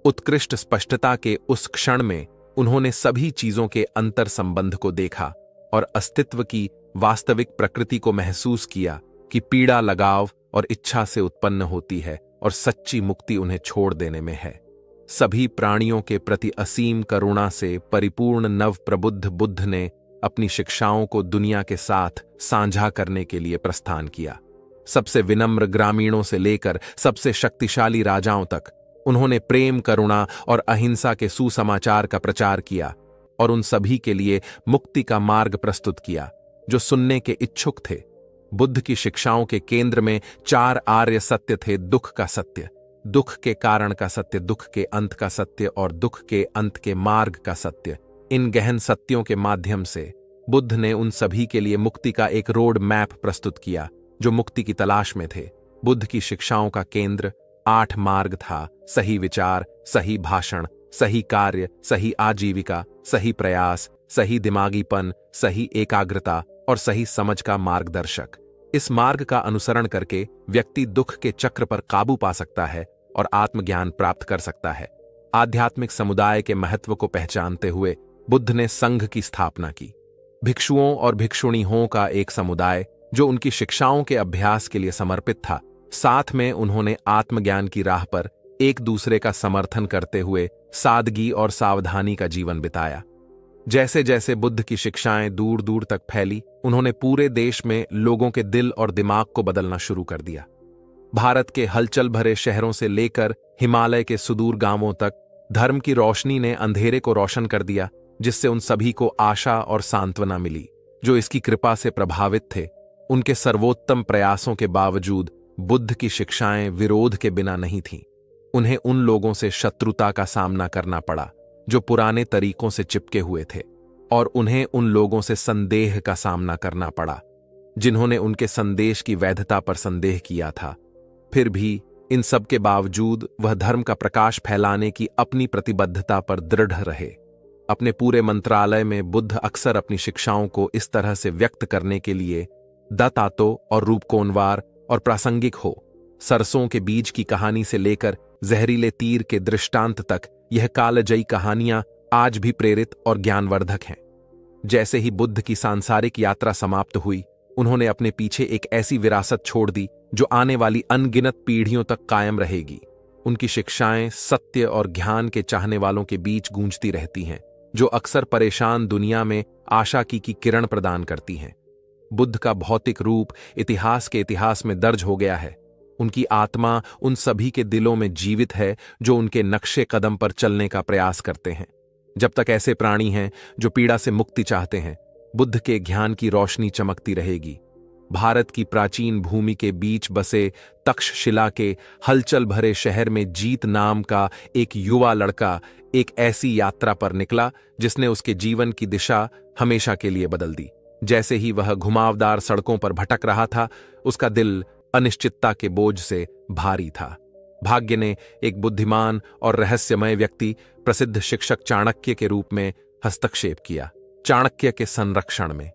उत्कृष्ट स्पष्टता के उस क्षण में उन्होंने सभी चीजों के अंतर संबंध को देखा और अस्तित्व की वास्तविक प्रकृति को महसूस किया कि पीड़ा लगाव और इच्छा से उत्पन्न होती है और सच्ची मुक्ति उन्हें छोड़ देने में है। सभी प्राणियों के प्रति असीम करुणा से परिपूर्ण नव प्रबुद्ध बुद्ध ने अपनी शिक्षाओं को दुनिया के साथ साझा करने के लिए प्रस्थान किया। सबसे विनम्र ग्रामीणों से लेकर सबसे शक्तिशाली राजाओं तक उन्होंने प्रेम, करुणा और अहिंसा के सुसमाचार का प्रचार किया और उन सभी के लिए मुक्ति का मार्ग प्रस्तुत किया जो सुनने के इच्छुक थे। बुद्ध की शिक्षाओं के केंद्र में 4 आर्य सत्य थे। दुख का सत्य, दुख के कारण का सत्य, दुख के अंत का सत्य और दुख के अंत के मार्ग का सत्य। इन गहन सत्यों के माध्यम से बुद्ध ने उन सभी के लिए मुक्ति का एक रोड मैप प्रस्तुत किया जो मुक्ति की तलाश में थे। बुद्ध की शिक्षाओं का केंद्र 8 मार्ग था: सही विचार, सही भाषण, सही कार्य, सही आजीविका, सही प्रयास, सही दिमागीपन, सही एकाग्रता और सही समझ का मार्गदर्शक। इस मार्ग का अनुसरण करके व्यक्ति दुख के चक्र पर काबू पा सकता है और आत्मज्ञान प्राप्त कर सकता है। आध्यात्मिक समुदाय के महत्व को पहचानते हुए बुद्ध ने संघ की स्थापना की। भिक्षुओं और भिक्षुणियों का एक समुदाय जो उनकी शिक्षाओं के अभ्यास के लिए समर्पित था। साथ में उन्होंने आत्मज्ञान की राह पर एक दूसरे का समर्थन करते हुए सादगी और सावधानी का जीवन बिताया। जैसे जैसे बुद्ध की शिक्षाएं दूर दूर तक फैली, उन्होंने पूरे देश में लोगों के दिल और दिमाग को बदलना शुरू कर दिया। भारत के हलचल भरे शहरों से लेकर हिमालय के सुदूर गांवों तक धर्म की रोशनी ने अंधेरे को रोशन कर दिया, जिससे उन सभी को आशा और सांत्वना मिली जो इसकी कृपा से प्रभावित थे। उनके सर्वोत्तम प्रयासों के बावजूद बुद्ध की शिक्षाएं विरोध के बिना नहीं थीं। उन्हें उन लोगों से शत्रुता का सामना करना पड़ा जो पुराने तरीकों से चिपके हुए थे, और उन्हें उन लोगों से संदेह का सामना करना पड़ा जिन्होंने उनके संदेश की वैधता पर संदेह किया था। फिर भी इन सब के बावजूद वह धर्म का प्रकाश फैलाने की अपनी प्रतिबद्धता पर दृढ़ रहे। अपने पूरे मंत्रालय में बुद्ध अक्सर अपनी शिक्षाओं को इस तरह से व्यक्त करने के लिए दत्तातो और रूपकोनवार और प्रासंगिक हो। सरसों के बीज की कहानी से लेकर जहरीले तीर के दृष्टांत तक यह कालजयी कहानियां आज भी प्रेरित और ज्ञानवर्धक हैं। जैसे ही बुद्ध की सांसारिक यात्रा समाप्त हुई, उन्होंने अपने पीछे एक ऐसी विरासत छोड़ दी जो आने वाली अनगिनत पीढ़ियों तक कायम रहेगी। उनकी शिक्षाएं सत्य और ज्ञान के चाहने वालों के बीच गूंजती रहती हैं, जो अक्सर परेशान दुनिया में आशा की किरण प्रदान करती हैं। बुद्ध का भौतिक रूप इतिहास के इतिहास में दर्ज हो गया है। उनकी आत्मा उन सभी के दिलों में जीवित है जो उनके नक्शे कदम पर चलने का प्रयास करते हैं। जब तक ऐसे प्राणी हैं जो पीड़ा से मुक्ति चाहते हैं, बुद्ध के ज्ञान की रोशनी चमकती रहेगी। भारत की प्राचीन भूमि के बीच बसे तक्षशिला के हलचल भरे शहर में जीत नाम का एक युवा लड़का एक ऐसी यात्रा पर निकला जिसने उसके जीवन की दिशा हमेशा के लिए बदल दी। जैसे ही वह घुमावदार सड़कों पर भटक रहा था, उसका दिल अनिश्चितता के बोझ से भारी था। भाग्य ने एक बुद्धिमान और रहस्यमय व्यक्ति, प्रसिद्ध शिक्षक चाणक्य के रूप में हस्तक्षेप किया। चाणक्य के संरक्षण में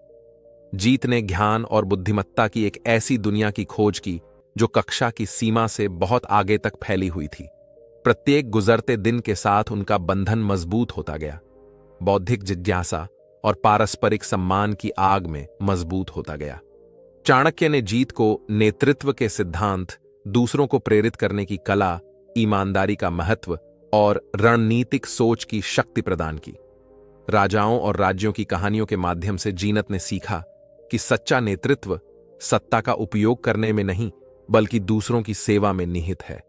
जीत ने ज्ञान और बुद्धिमत्ता की एक ऐसी दुनिया की खोज की जो कक्षा की सीमा से बहुत आगे तक फैली हुई थी। प्रत्येक गुजरते दिन के साथ उनका बंधन मजबूत होता गया, बौद्धिक जिज्ञासा और पारस्परिक सम्मान की आग में मजबूत होता गया। चाणक्य ने जीत को नेतृत्व के सिद्धांत, दूसरों को प्रेरित करने की कला, ईमानदारी का महत्व और रणनीतिक सोच की शक्ति प्रदान की। राजाओं और राज्यों की कहानियों के माध्यम से जीनत ने सीखा कि सच्चा नेतृत्व सत्ता का उपयोग करने में नहीं, बल्कि दूसरों की सेवा में निहित है।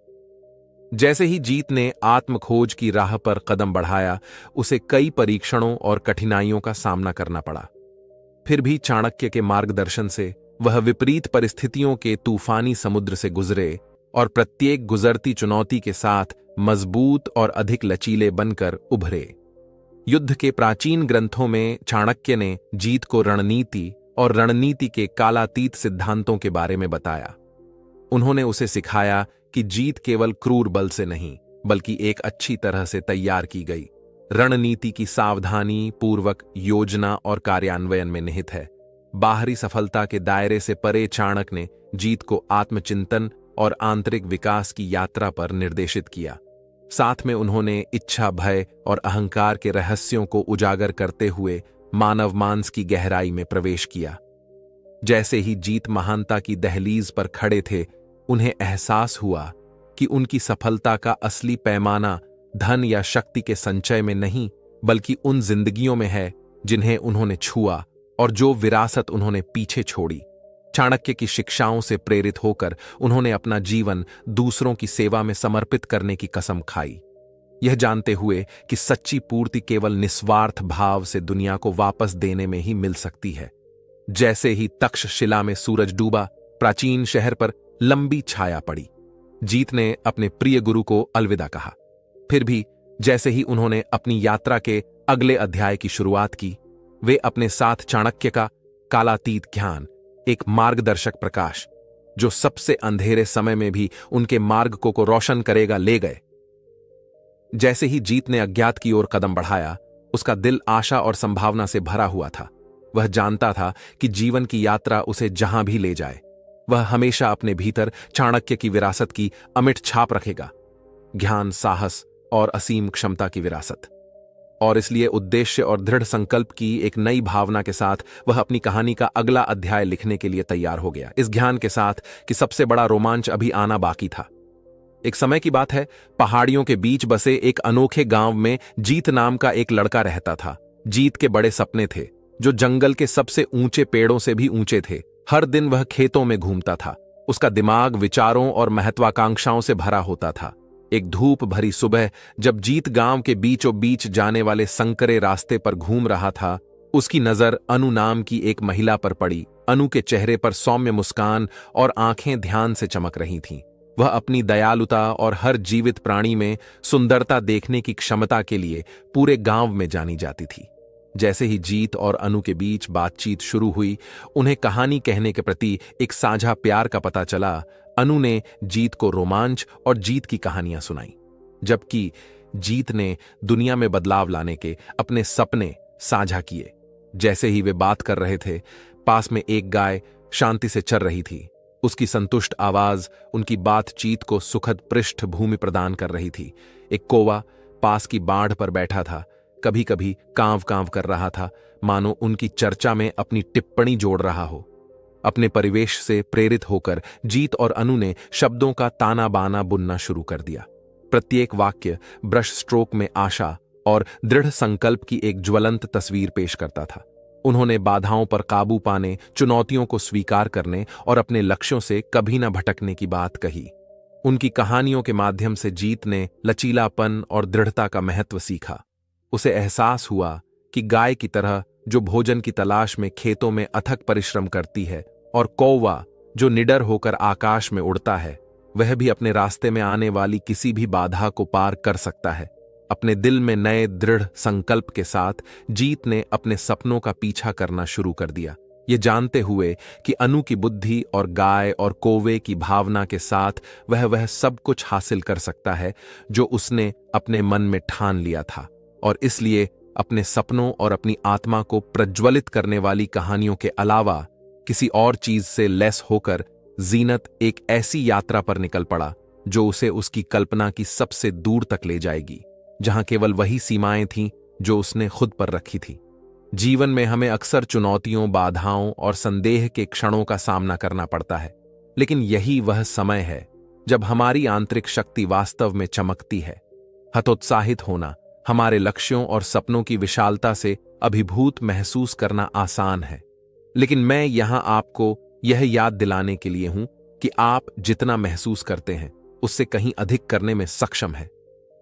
जैसे ही जीत ने आत्मखोज की राह पर कदम बढ़ाया, उसे कई परीक्षणों और कठिनाइयों का सामना करना पड़ा। फिर भी चाणक्य के मार्गदर्शन से वह विपरीत परिस्थितियों के तूफानी समुद्र से गुजरे और प्रत्येक गुजरती चुनौती के साथ मजबूत और अधिक लचीले बनकर उभरे। युद्ध के प्राचीन ग्रंथों में चाणक्य ने जीत को रणनीति और रणनीति के कालातीत सिद्धांतों के बारे में बताया। उन्होंने उसे सिखाया कि जीत केवल क्रूर बल से नहीं, बल्कि एक अच्छी तरह से तैयार की गई रणनीति की सावधानी पूर्वक योजना और कार्यान्वयन में निहित है। बाहरी सफलता के दायरे से परे चाणक्य ने जीत को आत्मचिंतन और आंतरिक विकास की यात्रा पर निर्देशित किया। साथ में उन्होंने इच्छा, भय और अहंकार के रहस्यों को उजागर करते हुए मानव मांस की गहराई में प्रवेश किया। जैसे ही जीत महानता की दहलीज पर खड़े थे, उन्हें एहसास हुआ कि उनकी सफलता का असली पैमाना धन या शक्ति के संचय में नहीं, बल्कि उन जिंदगियों में है जिन्हें उन्होंने छुआ और जो विरासत उन्होंने पीछे छोड़ी। चाणक्य की शिक्षाओं से प्रेरित होकर उन्होंने अपना जीवन दूसरों की सेवा में समर्पित करने की कसम खाई, यह जानते हुए कि सच्ची पूर्ति केवल निस्वार्थ भाव से दुनिया को वापस देने में ही मिल सकती है। जैसे ही तक्षशिला में सूरज डूबा, प्राचीन शहर पर लंबी छाया पड़ी। जीत ने अपने प्रिय गुरु को अलविदा कहा। फिर भी जैसे ही उन्होंने अपनी यात्रा के अगले अध्याय की शुरुआत की, वे अपने साथ चाणक्य का कालातीत ज्ञान, एक मार्गदर्शक प्रकाश जो सबसे अंधेरे समय में भी उनके मार्ग को रोशन करेगा, ले गए। जैसे ही जीत ने अज्ञात की ओर कदम बढ़ाया, उसका दिल आशा और संभावना से भरा हुआ था। वह जानता था कि जीवन की यात्रा उसे जहां भी ले जाए, वह हमेशा अपने भीतर चाणक्य की विरासत की अमिट छाप रखेगा, ज्ञान, साहस और असीम क्षमता की विरासत। और इसलिए उद्देश्य और दृढ़ संकल्प की एक नई भावना के साथ वह अपनी कहानी का अगला अध्याय लिखने के लिए तैयार हो गया, इस ज्ञान के साथ कि सबसे बड़ा रोमांच अभी आना बाकी था। एक समय की बात है, पहाड़ियों के बीच बसे एक अनोखे गांव में जीत नाम का एक लड़का रहता था। जीत के बड़े सपने थे, जो जंगल के सबसे ऊंचे पेड़ों से भी ऊंचे थे। हर दिन वह खेतों में घूमता था। उसका दिमाग विचारों और महत्वाकांक्षाओं से भरा होता था। एक धूप भरी सुबह, जब जीत गांव के बीचों बीच जाने वाले संकरे रास्ते पर घूम रहा था, उसकी नजर अनु नाम की एक महिला पर पड़ी। अनु के चेहरे पर सौम्य मुस्कान और आंखें ध्यान से चमक रही थीं। वह अपनी दयालुता और हर जीवित प्राणी में सुंदरता देखने की क्षमता के लिए पूरे गांव में जानी जाती थी। जैसे ही जीत और अनु के बीच बातचीत शुरू हुई, उन्हें कहानी कहने के प्रति एक साझा प्यार का पता चला। अनु ने जीत को रोमांच और जीत की कहानियां सुनाई, जबकि जीत ने दुनिया में बदलाव लाने के अपने सपने साझा किए। जैसे ही वे बात कर रहे थे, पास में एक गाय शांति से चर रही थी। उसकी संतुष्ट आवाज उनकी बातचीत को सुखद पृष्ठभूमि प्रदान कर रही थी। एक कौवा पास की बाढ़ पर बैठा था, कभी कभी कांव कांव कर रहा था, मानो उनकी चर्चा में अपनी टिप्पणी जोड़ रहा हो। अपने परिवेश से प्रेरित होकर जीत और अनु ने शब्दों का ताना बाना बुनना शुरू कर दिया। प्रत्येक वाक्य ब्रश स्ट्रोक में आशा और दृढ़ संकल्प की एक ज्वलंत तस्वीर पेश करता था। उन्होंने बाधाओं पर काबू पाने, चुनौतियों को स्वीकार करने और अपने लक्ष्यों से कभी न भटकने की बात कही। उनकी कहानियों के माध्यम से जीत ने लचीलापन और दृढ़ता का महत्व सीखा। उसे एहसास हुआ कि गाय की तरह जो भोजन की तलाश में खेतों में अथक परिश्रम करती है और कौवा जो निडर होकर आकाश में उड़ता है, वह भी अपने रास्ते में आने वाली किसी भी बाधा को पार कर सकता है। अपने दिल में नए दृढ़ संकल्प के साथ जीत ने अपने सपनों का पीछा करना शुरू कर दिया, ये जानते हुए कि अनु की बुद्धि और गाय और कौवे की भावना के साथ वह सब कुछ हासिल कर सकता है जो उसने अपने मन में ठान लिया था। और इसलिए अपने सपनों और अपनी आत्मा को प्रज्वलित करने वाली कहानियों के अलावा किसी और चीज से लैस होकर जीनत एक ऐसी यात्रा पर निकल पड़ा जो उसे उसकी कल्पना की सबसे दूर तक ले जाएगी, जहां केवल वही सीमाएं थीं जो उसने खुद पर रखी थी। जीवन में हमें अक्सर चुनौतियों, बाधाओं और संदेह के क्षणों का सामना करना पड़ता है, लेकिन यही वह समय है जब हमारी आंतरिक शक्ति वास्तव में चमकती है। हतोत्साहित होना, हमारे लक्ष्यों और सपनों की विशालता से अभिभूत महसूस करना आसान है, लेकिन मैं यहां आपको यह याद दिलाने के लिए हूं कि आप जितना महसूस करते हैं उससे कहीं अधिक करने में सक्षम है।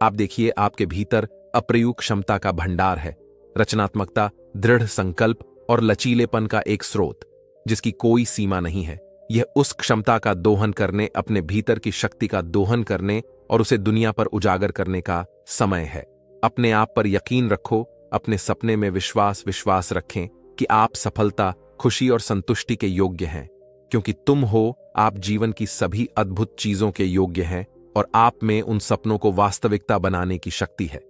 आप देखिए, आपके भीतर अप्रयुक्त क्षमता का भंडार है, रचनात्मकता, दृढ़ संकल्प और लचीलेपन का एक स्रोत जिसकी कोई सीमा नहीं है। यह उस क्षमता का दोहन करने, अपने भीतर की शक्ति का दोहन करने और उसे दुनिया पर उजागर करने का समय है। अपने आप पर यकीन रखो, अपने सपने में विश्वास रखें कि आप सफलता, खुशी और संतुष्टि के योग्य हैं, क्योंकि तुम हो, आप जीवन की सभी अद्भुत चीजों के योग्य हैं और आप में उन सपनों को वास्तविकता बनाने की शक्ति है।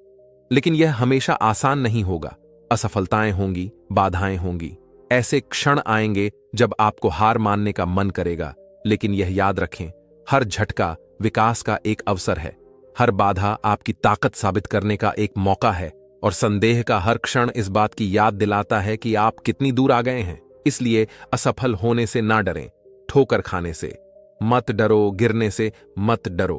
लेकिन यह हमेशा आसान नहीं होगा। असफलताएं होंगी, बाधाएं होंगी, ऐसे क्षण आएंगे जब आपको हार मानने का मन करेगा, लेकिन यह याद रखें, हर झटका विकास का एक अवसर है, हर बाधा आपकी ताकत साबित करने का एक मौका है और संदेह का हर क्षण इस बात की याद दिलाता है कि आप कितनी दूर आ गए हैं। इसलिए असफल होने से ना डरें, ठोकर खाने से मत डरो, गिरने से मत डरो,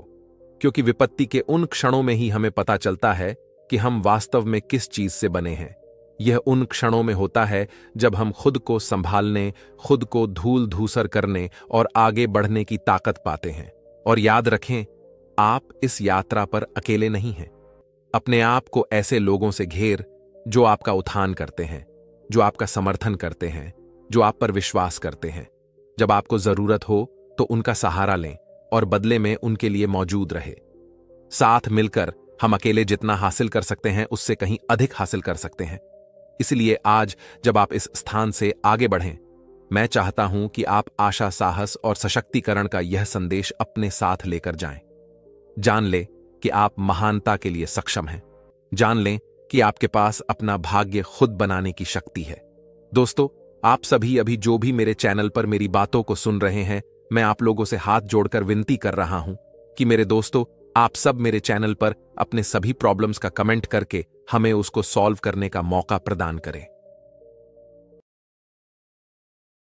क्योंकि विपत्ति के उन क्षणों में ही हमें पता चलता है कि हम वास्तव में किस चीज से बने हैं। यह उन क्षणों में होता है जब हम खुद को संभालने, खुद को धूल धूसर करने और आगे बढ़ने की ताकत पाते हैं। और याद रखें, आप इस यात्रा पर अकेले नहीं हैं। अपने आप को ऐसे लोगों से घेर जो आपका उत्थान करते हैं, जो आपका समर्थन करते हैं, जो आप पर विश्वास करते हैं। जब आपको जरूरत हो तो उनका सहारा लें और बदले में उनके लिए मौजूद रहे। साथ मिलकर हम अकेले जितना हासिल कर सकते हैं उससे कहीं अधिक हासिल कर सकते हैं। इसलिए आज जब आप इस स्थान से आगे बढ़ें, मैं चाहता हूं कि आप आशा, साहस और सशक्तिकरण का यह संदेश अपने साथ लेकर जाएं। जान लें कि आप महानता के लिए सक्षम हैं। जान लें कि आपके पास अपना भाग्य खुद बनाने की शक्ति है। दोस्तों, आप सभी अभी जो भी मेरे चैनल पर मेरी बातों को सुन रहे हैं, मैं आप लोगों से हाथ जोड़कर विनती कर रहा हूं कि मेरे दोस्तों, आप सब मेरे चैनल पर अपने सभी प्रॉब्लम्स का कमेंट करके हमें उसको सॉल्व करने का मौका प्रदान करें।